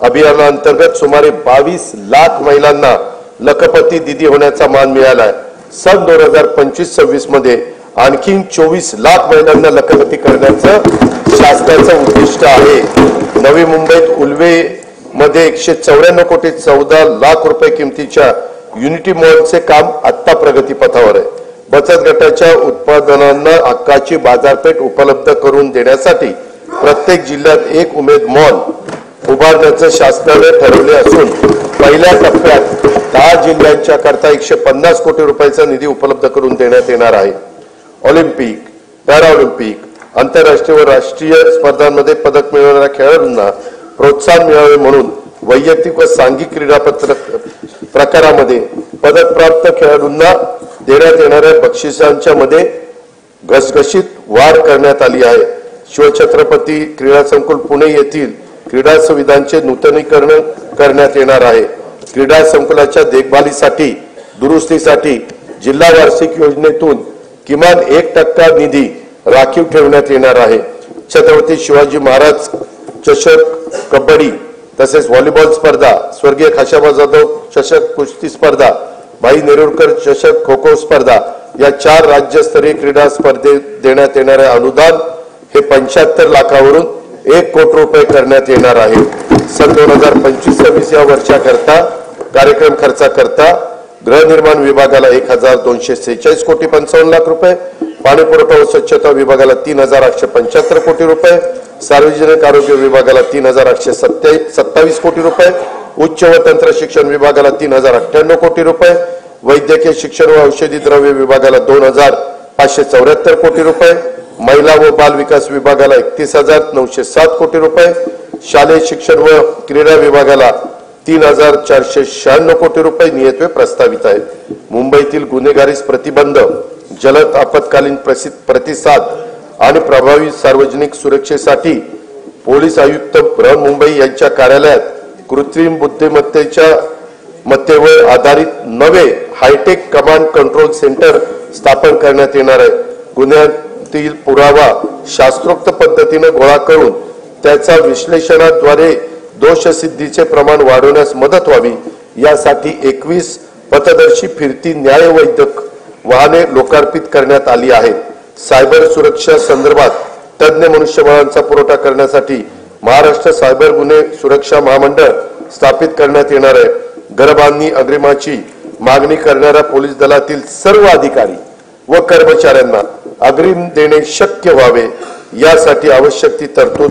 अभियानाअंतर्गत सुमारे 22 लाख महिलांना लखपती दीदी होण्याचा मान मिळाला आहे। सन 2025-26 मध्ये आणखी 24 लाख महिलांना लखपती करण्याचं शासनाचं उद्दिष्ट आहे। नवी मुंबईत उल्वे मध्ये 194 कोटी 14 लाख रुपये किमतीच्या युनिटी मॉलचे काम आता प्रगतीपथावर आहे। बचत गटाच्या उत्पादनांना हक्काची बाजारपेठ उपलब्ध करून देण्यासाठी प्रत्येक जिल्ह्यात एक उमेद मॉल उभारण्याचे शासनाने ठरवले असून पहिल्या टप्प्यात 10 जिल्ह्यांच्या करता 150 कोटी रुपयाचा निधी उपलब्ध करून देण्यात येणार आहे। ऑलिम्पिक, पॅराऑलिम्पिक, आंतरराष्ट्रीय व राष्ट्रीय स्पर्धांमध्ये पदक मिळवणाऱ्या खेळाडूंना प्रोत्साहन मिळावे म्हणून वैयक्तिक व सांघिक क्रीडा प्रकारामध्ये पदक प्राप्त खेळाडूंना देण्यात येणाऱ्या बक्षिसांच्या मध्ये घसघशीत वाढ करण्यात आली आहे। शिवछत्रपती क्रीडा संकुल पुणे येथील क्रीडा सुविधांचे नूतनीकरण करण्यात येणार आहे। क्रीडा संकुलाच्या देखभालीसाठी दुरुस्तीसाठी जिल्हा वार्षिक योजनेतून किमान 1% निधी राखीव ठेवण्यात येणार आहे। छत्रपती शिवाजी महाराज चषक कबड्डी तसेच व्हॉलीबॉल स्पर्धा, स्वर्गीय खाशाबा जाधव चषक कुस्ती स्पर्धा, भाई नेरुरकर चषक खो खो स्पर्धा या 4 राज्यस्तरीय क्रीडा स्पर्धेत देण्यात येणारे अनुदान हे 75 लाखावरून 1 कोटी रुपये करण्यात येणार आहे। सन 2025-26 या वर्षाकरता कार्यक्रम खर्चाकरता गृहनिर्माण विभागाला 1,246 कोटी 55 लाख रुपये, पाणी पुरवठा व स्वच्छता विभागाला 3,875 कोटी रुपये, सार्वजनिक आरोग्य विभागाला 3,827 कोटी रुपये, उच्च व तंत्र शिक्षण विभागाला 3,098 कोटी रुपये, वैद्यकीय शिक्षण व औषधी द्रव्य विभागाला 2,574 कोटी रुपये, महिला व बाल विकास विभागाला 31,907 कोटी रुपये, शालेय शिक्षण व क्रीडा विभागाला 3,496 कोटी रुपये नियतव्यय प्रस्तावित आहे। मुंबईतील गुन्हेगारीस प्रतिबंध, जलद आपत्कालीन प्रतिसाद आणि प्रभावी सार्वजनिक सुरक्षेसाठी पोलीस आयुक्त बृहन्मुंबई यांच्या कार्यालयात कृत्रिम बुद्धिमत्तेवर आधारित नवे हायटेक कमांड कंट्रोल सेंटर स्थापन करण्यात येणार आहे। गुन्ह्यातील पुरावा शास्त्रोक्त पद्धतीने गोळा करून त्याचा विश्लेषणाद्वारे दोषसिद्धीचे प्रमाण वाढवण्यास मदत व्हावी यासाठी 21 पथदर्शी फिरती न्यायवैद्यक वाहने लोकार्पित करण्यात आली आहेत। सायबर सुरक्षा संदर्भात तज्ञ मनुष्यबळांचा पुरवठा करण्यासाठी महाराष्ट्र सायबर गुन्हे सुरक्षा महामंडळ स्थापित करण्यात येणार आहे। घरबांधणी अग्रिमाची मागणी करणाऱ्या पोलीस दलातील सर्व अधिकारी व कर्मचाऱ्यांना अग्रिम देणे शक्य व्हावे यासाठी आवश्यक ती तरतूद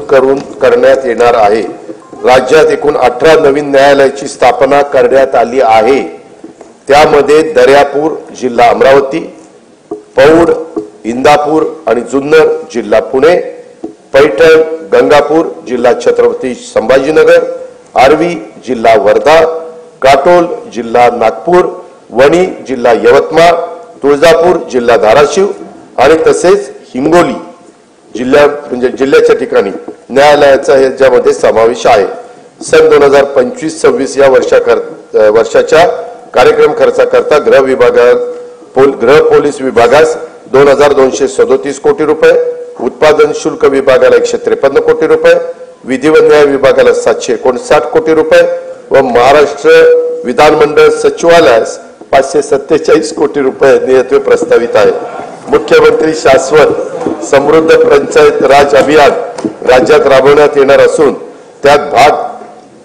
करण्यात येणार आहे। राज्यात एकूण 18 नवीन न्यायालयाची स्थापना करण्यात आली आहे। त्यामध्ये दर्यापूर जिल्हा अमरावती, पौड इंदापूर आणि जुन्नर जिल्हा पुणे, पैठण गंगापूर जिल्हा छत्रपती संभाजीनगर, आर्वी जिल्हा वर्धा, काटोल जिल्हा नागपूर, वणी जिल्हा यवतमाळ, तुळजापूर जिल्हा धाराशिव आणि तसेच हिंगोली जिल्हा म्हणजे जिल्ह्याच्या ठिकाणी न्यायालयाचा याच्यामध्ये समावेश आहे. सन 2025-26 या वर्षाच्या कार्यक्रम खर्चाकरता गृह पोलीस विभागास 2237 कोटी रुपये, उत्पादन शुल्क विभागाला 153 कोटी रुपये, विधी व न्याय विभागाला 759 कोटी रुपये व महाराष्ट्र विधानमंडळ सचिवालयास 547 कोटी रुपये देयत्वे प्रस्तावित आहे. मुख्यमंत्री शाश्वत समृद्ध पंचायत राज अभियान राज्यात राबवण्यात येणार असून त्यात भाग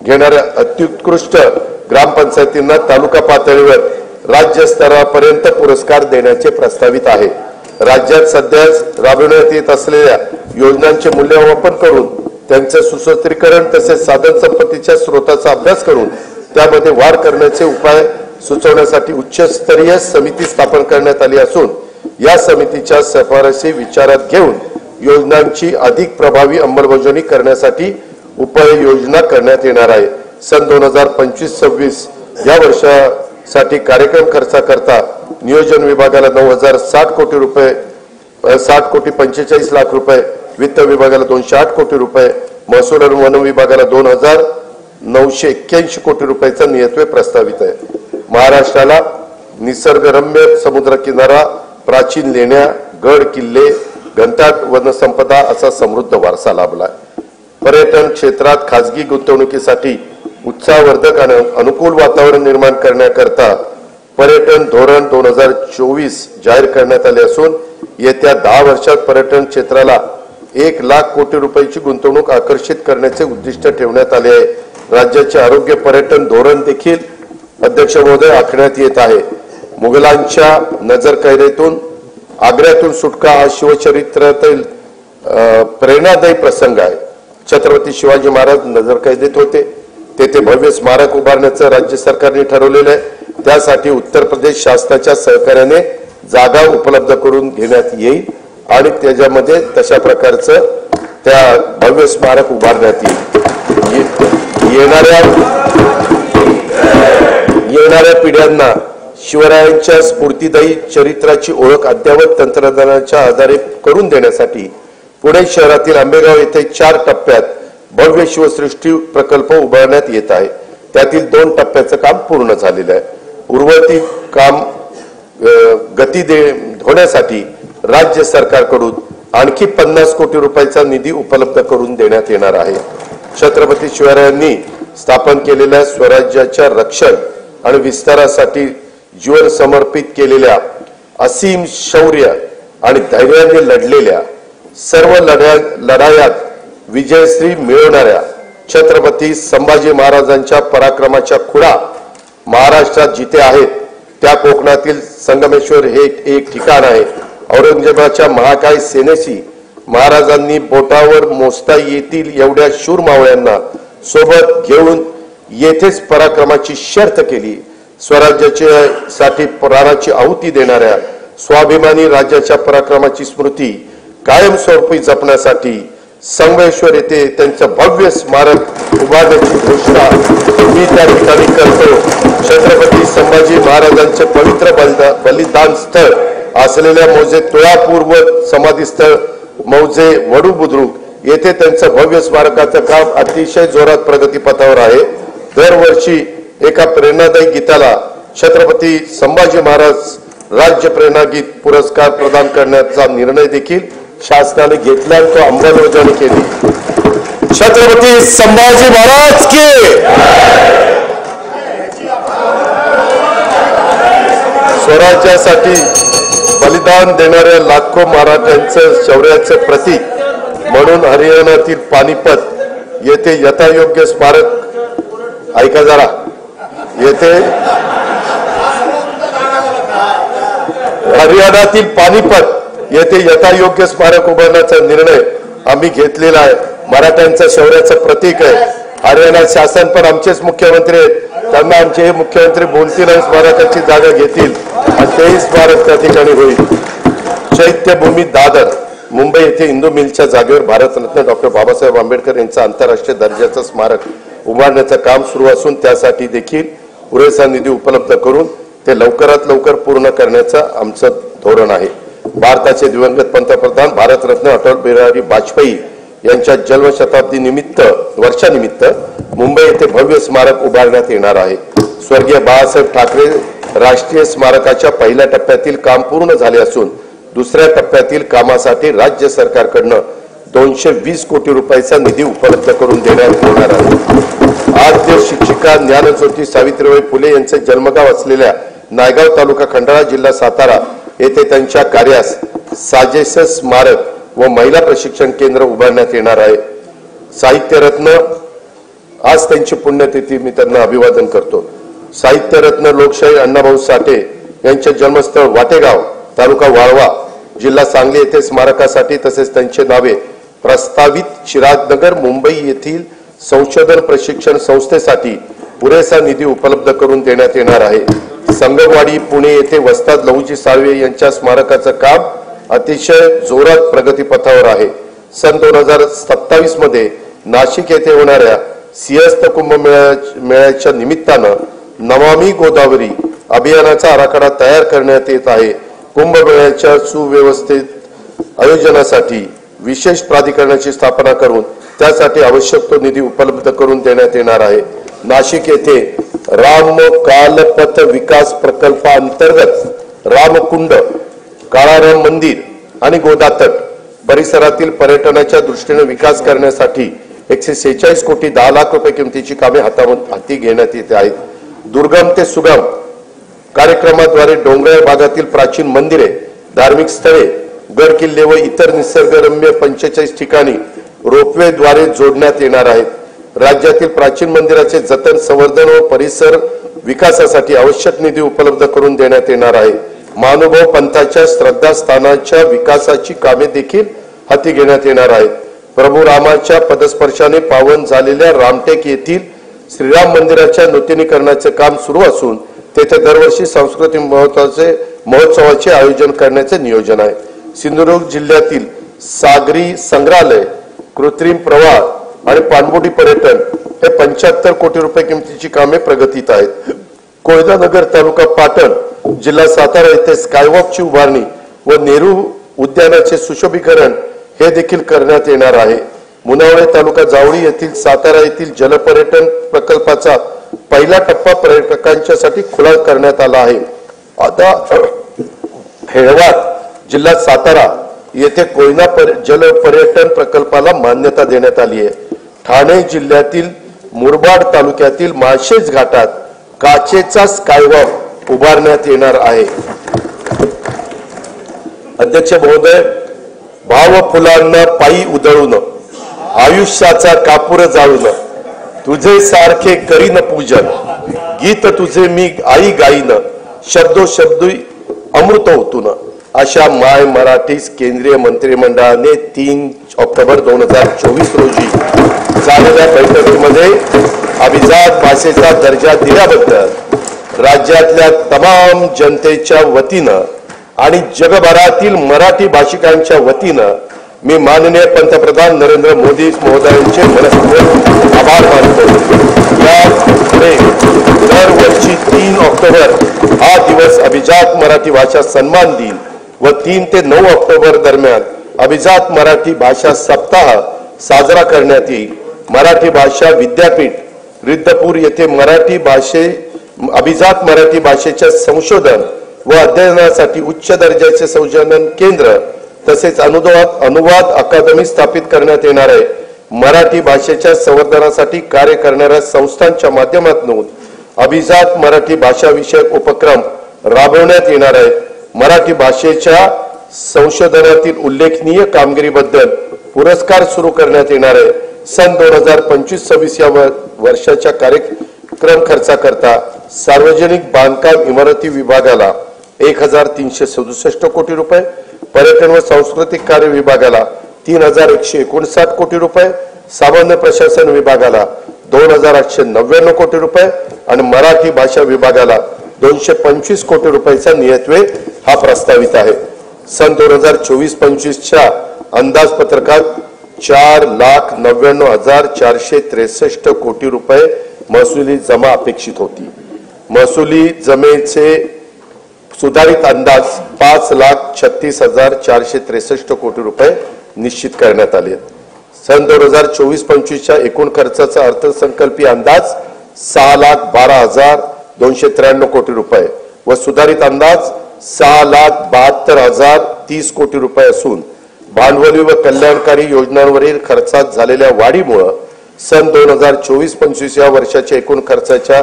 घेणाऱ्या अत्युत्कृष्ट ग्रामपंचायतींना तालुका पातळीवर राज्य स्तरापर्यंत पुरस्कार देण्याचे प्रस्तावित आहे. राज्यात सध्या राबवण्यात येत असलेल्या योजनांचे मूल्यमापन करून त्यांचे सुसूत्रीकरण तसेच साधन संपत्तीच्या स्रोताचा अभ्यास करून त्यामध्ये वाढ करण्याचे उपाय सुचवण्यासाठी उच्चस्तरीय समिती स्थापन करण्यात आली असून या समितीच्या शिफारसी विचारात घेऊन योजनांची अधिक प्रभावी अंमलबजावणी करण्यासाठी उपाययोजना करण्यात येणार आहे. सन 2025-26 या वर्षासाठी कार्यक्रम खर्चाकरता नियोजन विभागाला 9,060 कोटी रुपये 60,45 लाख रुपये, वित्त विभागाला 208 कोटी रुपये, महसूल आणि वन विभागाला 2,981 कोटी रुपयाचा नियतव्य प्रस्तावित आहे. महाराष्ट्राला निसर्गरम्य समुद्रकिनारा, प्राचीन लेण्या, गड किल्ले, घनदाट वनसंपदा असा समृद्ध वारसा लाभला. पर्यटन क्षेत्रात खासगी गुंतवणुकीसाठी उत्साहवर्धक आणि अनुकूल वातावरण निर्माण करण्याकरता पर्यटन धोरण 2024 जाहीर करण्यात आले असून येत्या 10 वर्षात पर्यटन क्षेत्राला 1 लाख कोटी रुपयाची गुंतवणूक आकर्षित करण्याचे उद्दिष्ट ठेवण्यात आले आहे. राज्याचे आरोग्य पर्यटन धोरण देखील अध्यक्ष महोदय आखण्यात येत आहे. मुघलांच्या नजरकैदेतून आग्र्यातून सुटका हा शिवचरित्रातील प्रेरणादायी प्रसंग आहे. छत्रपती शिवाजी महाराज नजरकैदेत होते, तेथे भव्य स्मारक उभारण्याचं राज्य सरकारने ठरवलेलं आहे. त्यासाठी उत्तर प्रदेश शासनाच्या सहकार्याने जागा उपलब्ध करून घेण्यात येईल आणि त्याच्यामध्ये तशा प्रकारचं त्या भव्य स्मारक उभारण्यात येईल. येणाऱ्या पिढ्यांना शिवरायांच्या स्फूर्तिदायी चरित्राची ओळख अद्ययावत तंत्रज्ञानाच्या आधारे करून देण्यासाठी पुणे शहरातील आंबेगाव येथे 4 टप्प्यात भव्य शिवसृष्टी प्रकल्प उभारण्यात येत आहे. त्यातील 2 टप्प्याचं काम पूर्ण झालेलं आहे. उर्वरित काम गती होण्यासाठी राज्य सरकारकडून आणखी 50 कोटी रुपयाचा निधी उपलब्ध करून देण्यात येणार आहे. छत्रपती शिवरायांनी स्थापन केलेल्या स्वराज्याच्या रक्षण आणि विस्तारासाठी जीवन समर्पित केलेल्या असीम शौर्य आणि धैर्याने लढलेल्या सर्व लढायात विजयश्री मिळवणाऱ्या छत्रपती संभाजी महाराजांच्या पराक्रमाच्या खुणा महाराष्ट्रात जिथे आहेत त्या कोकणातील संगमेश्वर हे एक ठिकाण आहे. औरंगजेबाच्या महाकाय सेनेशी महाराजांनी बोटावर मोजता येतील एवढ्या शूर मावळ्यांना सोबत घेऊन येथेच पराक्रमाची शर्त केली. स्वराज्यासाठी प्राणाची आहुती देणाऱ्या स्वाभिमानी राज्याच्या पराक्रमाची स्मृती कायमस्वरूपी जपण्यासाठी संगमेश्वर येथे त्यांचं भव्य स्मारक उभारण्याची घोषणा मी त्या ठिकाणी करतो. छत्रपती संभाजी महाराजांचे पवित्र बलिदान स्थळ असलेल्या मौजे तुळापूर व समाधी स्थळ मौजे वडू बुद्रुक येथे त्यांचं भव्य स्मारकाचं काम अतिशय जोरात प्रगतीपथावर आहे. दरवर्षी एका प्रेरणादायी गीताला छत्रपती संभाजी महाराज राज्य प्रेरणा गीत पुरस्कार प्रदान करण्याचा निर्णय देखील शासनाने घेतला आणि तो अंमलबजावणी केली. छत्रपती संभाजी महाराज की स्वराज्यासाठी बलिदान देणाऱ्या लाखो मराठ्यांचं शौर्याचं प्रतीक म्हणून हरियाणातील पानिपत येथे यथायोग्य स्मारक ऐका जरा येथे हरियाणातील पानिपत येथे यथायोग्य स्मारक उभारण्याचा निर्णय आम्ही घेतलेला आहे. मराठ्यांच्या शौर्याचं प्रतीक आहे. हरियाणा शासन पण आमचेच मुख्यमंत्री आहेत, त्यांना आमचे हे मुख्यमंत्री बोलतील आणि स्मारकाची जागा घेतील आणि तेही स्मारक त्या ठिकाणी होईल. चैत्यभूमी दादर मुंबई येथे इंदू मिलच्या जागेवर भारतरत्न डॉक्टर बाबासाहेब आंबेडकर यांचा आंतरराष्ट्रीय दर्जाचं स्मारक उभारण्याचं काम सुरू असून त्यासाठी देखील पुरेसा निधी उपलब्ध करून ते लवकरात लवकर पूर्ण करण्याचं आमचं धोरण आहे। भारताचे दिवंगत पंतप्रधान भारतरत्न अटल बिहारी वाजपेयी यांच्या जन्मशताब्दी वर्षानिमित्त मुंबई येथे भव्य स्मारक उभारण्यात येणार आहे। स्वर्गीय बाळासाहेब ठाकरे राष्ट्रीय स्मारकाच्या पहिल्या टप्प्यातील काम पूर्ण झाले असून दुसऱ्या टप्प्यातील कामासाठी राज्य सरकारकडून 220 कोटी रुपयाचा निधी उपलब्ध करून देण्यात येणार आहे। आद्य शिक्षिका ज्ञानज्योती सावित्रीबाई फुले यांचे जन्मगाव असलेल्या नायगाव तालुका खंडाळा जिल्हा सातारा येथे त्यांच्या कार्यास साजेस स्मारक व महिला प्रशिक्षण केंद्र उभारण्यात येणार आहे। साहित्यरत्न आज त्यांची पुण्यतिथी, मी त्यांना अभिवादन करतो। साहित्यरत्न लोकशाही अण्णाभाऊ साठे यांचे जन्मस्थळ वाटेगाव तालुका वाळवा जिल्हा सांगली येथे स्मारकासाठी तसेच त्यांचे नावे प्रस्तावित चिरागनगर मुंबई येथील संशोधन प्रशिक्षण संस्थेसाठी पुरेसा निधी उपलब्ध करून देण्यात येणार आहे। संगमवाडी पुणे येथे वस्ताद लहुजी साळवे यांच्या स्मारकाचं काम अतिशय जोरात प्रगतीपथावर आहे। सन 2027 मध्ये नाशिक येथे होणाऱ्या सिंहस्थ कुंभमेळ्याच्या निमित्तानं नमामि गोदावरी अभियानाचा आराखडा तयार करण्यात येत आहे। कुंभमेळ्याच्या सुव्यवस्थित आयोजनासाठी विशेष प्राधिकरणाची स्थापना करून त्यासाठी आवश्यक तो निधी उपलब्ध करून देण्यात येणार आहे। नाशिक येथे राम कालपथ विकास प्रकल्पांतर्गत रामकुंड, काळाराम मंदिर आणि गोदातट परिसरातील पर्यटनाच्या दृष्टीने विकास करण्यासाठी 146 कोटी 10 लाख रुपये किमतीची कामे हाती घेण्यात येत आहेत। दुर्गम ते सुगम कार्यक्रमाद्वारे डोंगराळ भागातील प्राचीन मंदिरे, धार्मिक स्थळे, गड किल्ले व इतर निसर्गरम्य 45 ठिकाणी रोपवेद्वारे जोडण्यात येणार आहेत। राज्यातील प्राचीन मंदिराचे जतन, संवर्धन व परिसर विकासासाठी आवश्यक निधी उपलब्ध करून देण्यात येणार आहे। महानुभाव पंथाच्या श्रद्धास्थानाच्या विकासाची कामे देखील हाती घेण्यात येणार आहेत। प्रभू रामाच्या पदस्पर्शाने पावन झालेल्या रामटेक येथील श्रीराम मंदिराच्या नूतनीकरणाचे काम सुरू असून तेथे दरवर्षी सांस्कृतिक महोत्सवाचे आयोजन करण्याचे नियोजन आहे। सिंधुदुर्ग जिल्ह्यातील सागरी संग्रहालय, कृत्रिम प्रवाह आणि पाणबुडी पर्यटन हे 75 कोटी रुपये किमतीची कामे प्रगतीत आहेत। कोयनानगर तालुका पाटण जिल्हा सातारा येथे स्कायवॉकची उभारणी व नेहरू उद्यानाचे सुशोभीकरण हे देखील करण्यात येणार आहे। मुनावळे तालुका जावळी येथील सातारा येथील जलपर्यटन प्रकल्पाचा पहिला टप्पा पर्यटकांच्यासाठी खुला करण्यात आला आहे। आता हेळवाद जिल्हा सातारा येथे कोयना जलपर्यटन प्रकल्पाला मान्यता देण्यात आली आहे। ठाणे जिल्ह्यातील मुरबाड तालुक्यातील माळशेज घाटात काचेचा स्कायवॉक उभारण्यात येणार आहे। अध्यक्ष महोदय, भाव फुलांना पायी उधळून आयुष्याचा कापूर जाळून तुझे सारखे करीन पूजन, गीत तुझे मी आई गाईन, शब्दोशब्दी अमृत होतून, अशा माय मराठी केंद्रीय मंत्रिमंडळाने 3 ऑक्टोबर 2024 रोजी झालेल्या बैठकीमध्ये अभिजात भाषेचा दर्जा दिल्याबद्दल राज्यातल्या तमाम जनतेच्या वतीनं आणि जगभरातील मराठी भाषिकांच्या वतीनं मी माननीय पंतप्रधान नरेंद्र मोदी महोदयांचे मनपूर्वक आभार मानतो। यापुढे दरवर्षी 3 ऑक्टोबर हा दिवस अभिजात मराठी भाषा सन्मान दिन व 3 ते 9 ऑक्टोबर दरम्यान अभिजात मराठी भाषा सप्ताह साजरा करण्यात येईल। मराठी भाषा विद्यापीठ रिद्धपूर येथे अभिजात मराठी भाषेच्या संशोधन व अध्ययनासाठी उच्च दर्जाचे संशोधन केंद्र तसेच अनुवाद अकादमी स्थापित करण्यात येणार आहे। मराठी भाषेच्या संवर्धनासाठी कार्य करणाऱ्या संस्थांच्या माध्यमातून अभिजात मराठी भाषा विषयक उपक्रम राबवण्यात येणार आहेत। मराठी भाषेच्या संशोधनातील उल्लेखनीय कामगिरीबद्दल पुरस्कार सुरू करण्यात येणार आहे। सन 2025-26 या वर्षाच्या कार्यक्रम खर्चाकरता सार्वजनिक बांधकाम इमारती विभागाला 1367 कोटी रुपये, पर्यटन व सांस्कृतिक कार्य विभागाला 3159 कोटी रुपये, सामान्य प्रशासन विभागाला 2899 कोटी रुपये आणि मराठी भाषा विभागाला 225 कोटी रुपयाचा नियतव्यय हा प्रस्तावित आहे। सन 2024-25च्या अंदाजपत्रकात 4,99,463 कोटी रुपये महसुली जमा अपेक्षित होती। महसुली जमेचे सुधारित अंदाज 5,36,463 कोटी रुपये निश्चित करण्यात आले। सन 2024-25च्या एकूण खर्चाचा अर्थसंकल्पीय अंदाज 6,12,293 कोटी रुपये व सुधारित अंदाज 6,72,030 कोटी रुपये असून भांडवली व कल्याणकारी योजनांवरील खर्चात झालेल्या वाढीमुळे सन 2024-25 या वर्षाच्या एकूण खर्चाच्या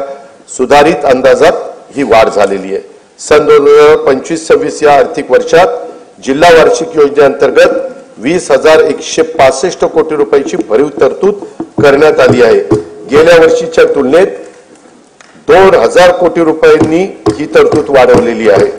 सुधारित अंदाजात ही वाढ झालेली आहे। सन 2025-26 या आर्थिक वर्षात जिल्हा वार्षिक योजनेअंतर्गत 20,165 कोटी रुपयाची भरीव तरतूद करण्यात आली आहे। गेल्या वर्षीच्या तुलनेत 2,000 कोटी रुपयांनी ही तरतूद वाढवलेली आहे।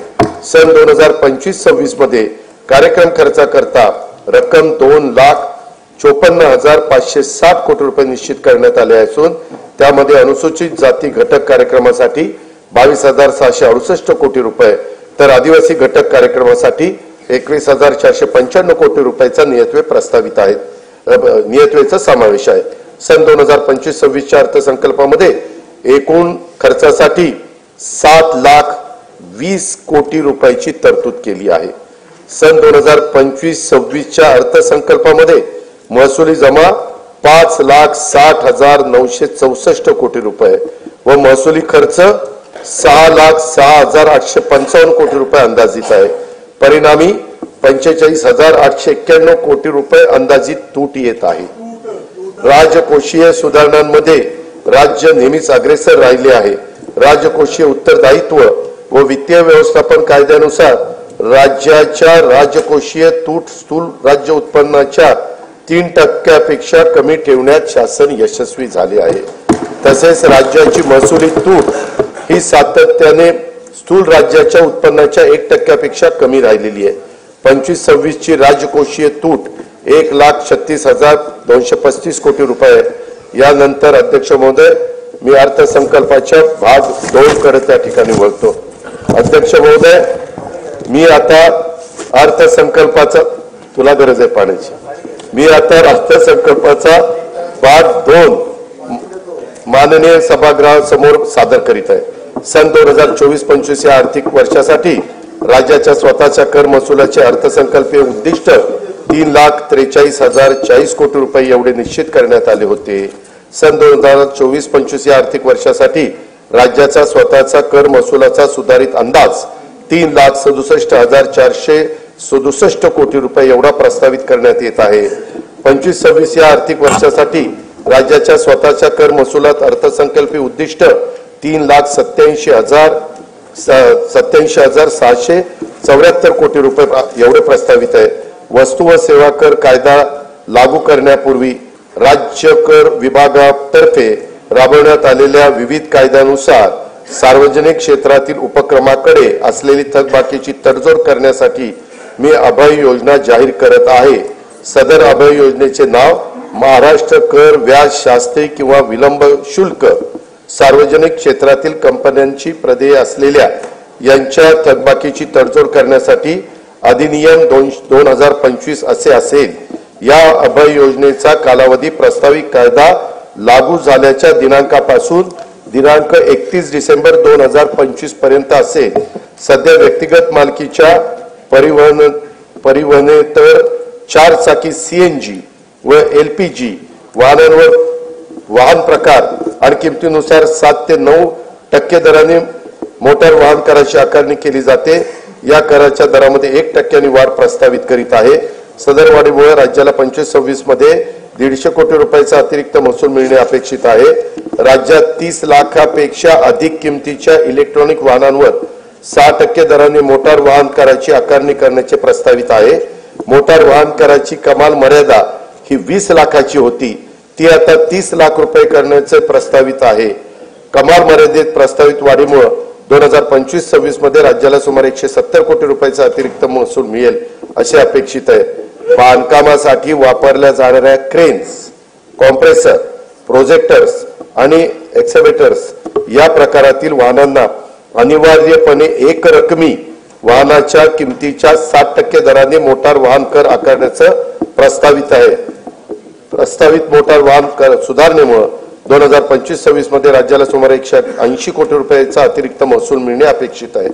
सन 2025-26 मध्ये कार्यक्रम खर्चाकरता रक्कम 2,54,560 कोटी रुपये निश्चित करण्यात आले असून त्यामध्ये अनुसूचित जाती घटक कार्यक्रमासाठी 22,668 कोटी रुपये तर आदिवासी घटक कार्यक्रमासाठी 21,495 कोटी रुपयाचा नियतव्यय प्रस्तावित आहे। नियतव्ययाचा समावेश आहे। सन 2025-26च्या अर्थसंकल्पामध्ये एकूण खर्चासाठी 7,20,00,000 कोटी रुपयाची तरतूद केली आहे। सन 2025-26च्या अर्थसंकल्पामध्ये महसुली जमा 5,60,964 कोटी रुपये व महसुली खर्च 6,06,855 कोटी रुपये अंदाजित आहे। परिणामी 45,891 कोटी रुपये अंदाजित तूट येत आहे। राजकोषीय सुधारणांमध्ये राज्य नेहमीच अग्रेसर राहिले आहे। राजकोषीय उत्तरदायित्व व वित्तीय व्यवस्थापन कायद्यानुसार राज्याच्या राजकोषीय तूट स्थूल राज्य उत्पन्नाच्या 3% कमी ठेवण्यात शासन यशस्वी झाले आहे। तसेच राज्याची महसुली तूट ही सातत्याने स्थूल राज्याच्या उत्पन्नाच्या 1% कमी राहिलेली आहे। 25-26 ची राजकोषीय तूट 1,36,235 कोटी रुपये। यानंतर अध्यक्ष महोदय मी अर्थसंकल्पाच्या भाग 2 कडे त्या ठिकाणी वळतो। अध्यक्ष महोदय मी आता अर्थसंकल्पाचा तुला गरज आहे पाण्याची मी आता अर्थसंकल्पाचा भाग 2 माननीय सभागृहासमोर सादर करीत आहे। सन 2024-25 या आर्थिक वर्षासाठी राज्याच्या स्वतःच्या कर महसुलाचे अर्थसंकल्पीय उद्दिष्ट 3,43,040 कोटी रुपये एवढे निश्चित करण्यात आले होते। सन 2024-25 या आर्थिक वर्षासाठी राज्याचा स्वतःचा कर महसुलाचा सुधारित अंदाज 3,67,467 कोटी रुपये एवढा प्रस्तावित करण्यात येत आहे। 25-26 या आर्थिक वर्षासाठी राज्याच्या स्वतःच्या कर महसुलात अर्थसंकल्पीय उद्दिष्ट 3,87,674 कोटी रुपये एवढे प्रस्तावित आहे। वस्तू व सेवा कर कायदा लागू करण्यापूर्वी राज्य कर विभागातर्फे राबवण्यात आलेल्या विविध कायद्यानुसार सार्वजनिक क्षेत्रातील उपक्रमाकडे असलेली थकबाकीची तडजोड करण्यासाठी मी अभय योजना जाहीर करत आहे। सदर अभय योजनेचे नाव महाराष्ट्र कर व्याज शास्ती किंवा विलंब शुल्क सार्वजनिक क्षेत्रातील कंपन्यांची प्रदेय असलेल्या यांच्या थकबाकीची तडजोड करण्यासाठी अधिनियम 2025 असे असेल। या अभय योजनेचा कालावधी प्रस्तावित कायदा लागू झाल्याच्या दिनांकापासून दिनांक 31 डिसेंबर 2025 पर्यंत असेल। सध्या व्यक्तिगत मालकीच्या परिवहनेतर 4 चाकी CNG व LPG वाहनांवर वाहन प्रकार आणि किमतीनुसार 7 ते 9% दराने मोटार वाहन कराची आकारणी केली जाते। या कराच्या दरामध्ये 1% वाढ प्रस्तावित करीत आहे। सदर वाढीमुळे राज्याला 25-26 मध्ये 150 कोटी रुपयाचा अतिरिक्त महसूल मिळणे अपेक्षित आहे। राज्यात 30 लाखापेक्षा अधिक किमतीच्या इलेक्ट्रॉनिक वाहनांवर 6% दराने मोटार वाहन कराची आकारणी करण्याचे प्रस्तावित आहे। मोटार वाहन कराची कमाल मर्यादा ही 20 लाखाची होती, ती आता 30 लाख रुपये करण्याचे प्रस्तावित आहे। कमाल मर्यादेत प्रस्तावित वाढीमुळे 2025-26 मध्ये राज्याला सुमारे 170 कोटी रुपयाचा अतिरिक्त महसूल मिळेल असे अपेक्षित आहे। बांधकामासाठी वापरल्या जाणाऱ्या क्रेन्स, कॉम्प्रेसर, प्रोजेक्टर्स आणि एक्सकेव्हेटर्स या प्रकारातील वाहनांना अनिवार्यपणे एक रकमी वाहनाच्या किमतीच्या 60% दराने मोटार वाहन कर आकारण्याचं प्रस्तावित आहे. प्रस्तावित मोटार वाहन कर सुधारणेमुळे 2025-26 मध्ये राज्याला सुमारे 180 कोटी रुपयाचा अतिरिक्त महसूल मिळणे अपेक्षित आहे.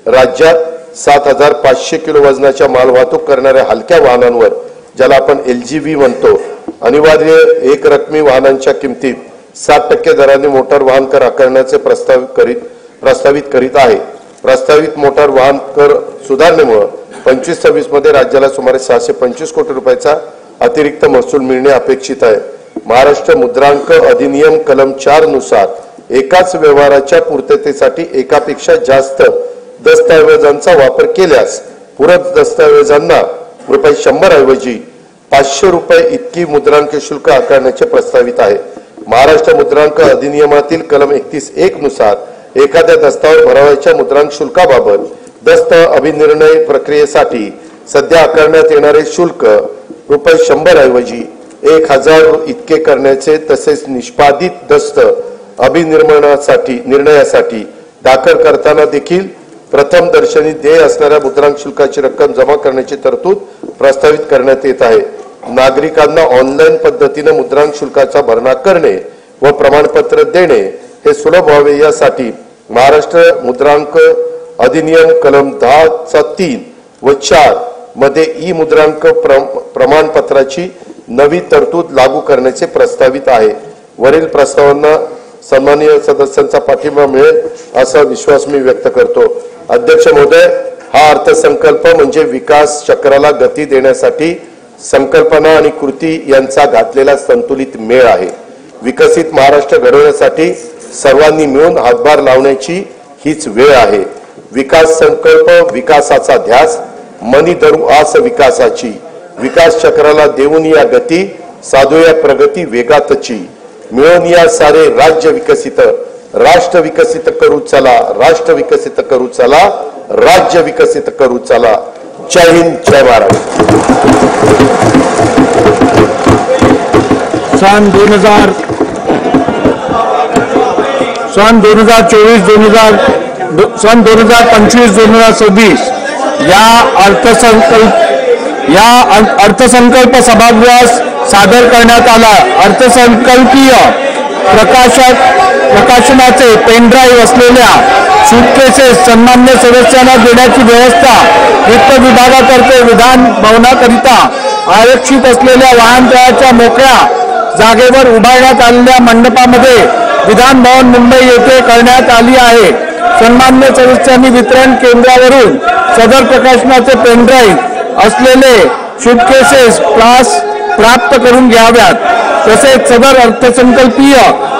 राज्यात 7,500 किलो वजनाच्या मालवाहतूक करणाऱ्या हलक्या वाहनांवर, ज्याला आपण LGV म्हणतो, अनिवार्य एक रकमी वाहनांच्या किमतीत 60% दराने मोटार वाहन कर आकारण्याचे प्रस्तावित करीत आहे. प्रस्तावित मोटार वाहन कर सुधारणेमुळे 25-26 मध्ये राज्याला सुमारे 625 कोटी रुपयाचा अतिरिक्त महसूल मिळणे अपेक्षित आहे. महाराष्ट्र मुद्रांक अधिनियम कलम 4 नुसार एकाच व्यवहाराच्या पूर्ततेसाठी एकापेक्षा जास्त दस्तऐवजांचा वापर केल्यास पूरक दस्तऐवजांना ₹100 ऐवजी ₹500 इतकी मुद्रांक शुल्क आकारण्याचे प्रस्तावित आहे. महाराष्ट्र मुद्रांक अधिनियमातील कलम 31(1) नुसार एखाद्या दस्तावर भरावयाच्या मुद्रांक शुल्काबाबत दस्त अभिनिर्णय प्रक्रियेसाठी सध्या आकारण्यात येणारे शुल्क ₹100 ऐवजी 1,000 इतके करण्याचे, तसेच निष्पादित दस्त निर्णयासाठी दाखल करताना देखील प्रथम दर्शनी देय असणाऱ्या मुद्रांक शुल्काची रक्कम जमा करण्याची तरतूद प्रस्तावित करण्यात येत आहे. नागरिकांना ऑनलाईन पद्धतीने मुद्रांक शुल्काचा भरणा करणे व प्रमाणपत्र देणे हे सुलभ व्हावे यासाठी महाराष्ट्र मुद्रांक अधिनियम कलम 10(3) व 4 मध्ये ई मुद्रांक प्रमाणपत्राची नवी तरतूद लागू करण्याचे प्रस्तावित आहे. वरील प्रस्तावांना सन्माननीय सदस्यांचा पाठिंबा मिळेल असा विश्वास मी व्यक्त करतो. अध्यक्ष महोदय, हा अर्थसंकल्प म्हणजे विकास चक्राला गती देण्यासाठी संकल्पना आणि कृती यांचा घातलेला संतुलित मेळ आहे. विकसित महाराष्ट्र घडवण्यासाठी सर्वांनी मिळून हातभार लावण्याची हीच वेळ आहे. विकास संकल्प, विकासाचा ध्यास, मनी धरू आस विकासाची, विकास चक्राला देऊन या गती, साधूया प्रगती वेगातची, मिळून या सारे राज्य विकसित, राष्ट्र विकसित करू चला, राष्ट्र विकसित करू चला, राज्य विकसित करू चला. जय हिंद, जय महाराष्ट्र. सन 2024-2025-2026 या अर्थसंकल्प सभागृहास सादर करण्यात आला. अर्थसंकल्पीय प्रकाशनाचे पेनड्राईव्ह असलेल्या सूटकेसेस सन्मान्य सदस्यांना देण्याची व्यवस्था वित्त विभागातर्फे विधान भवनाकरिता आरक्षित असलेल्या वाहनतळाच्या मोकळ्या जागेवर उभारण्यात आलेल्या मंडपामध्ये विधान भवन मुंबई येथे करण्यात आली आहे. सन्मान्य सदस्यांनी वितरण केंद्रावरून सदर प्रकाशनाचे पेनड्राईव्ह असलेले सूटकेसेस प्राप्त करून घ्याव्यात. तसेच सदर अर्थसंकल्पीय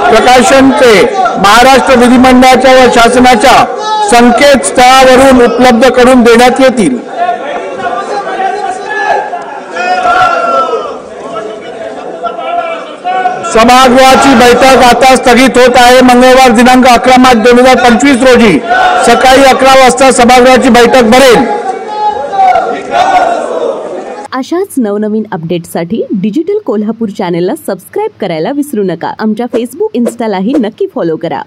प्रकाशनचे महाराष्ट्र विधिमंडळाच्या व शासनाच्या संकेतस्थळावरून उपलब्ध करून देण्यात येतील. सभागृहाची बैठक आता स्थगित होत आहे. मंगळवार दिनांक 11 मार्च 2025 रोजी सकाळी 11 वाजता सभागृहाची बैठक भरेल. अशाच नवनवीन अपडेट्ससाठी डिजिटल कोल्हापूर चॅनेलला सबस्क्राईब करायला विसरू नका. आमच्या फेसबुक, इन्स्टालाही नक्की फॉलो करा.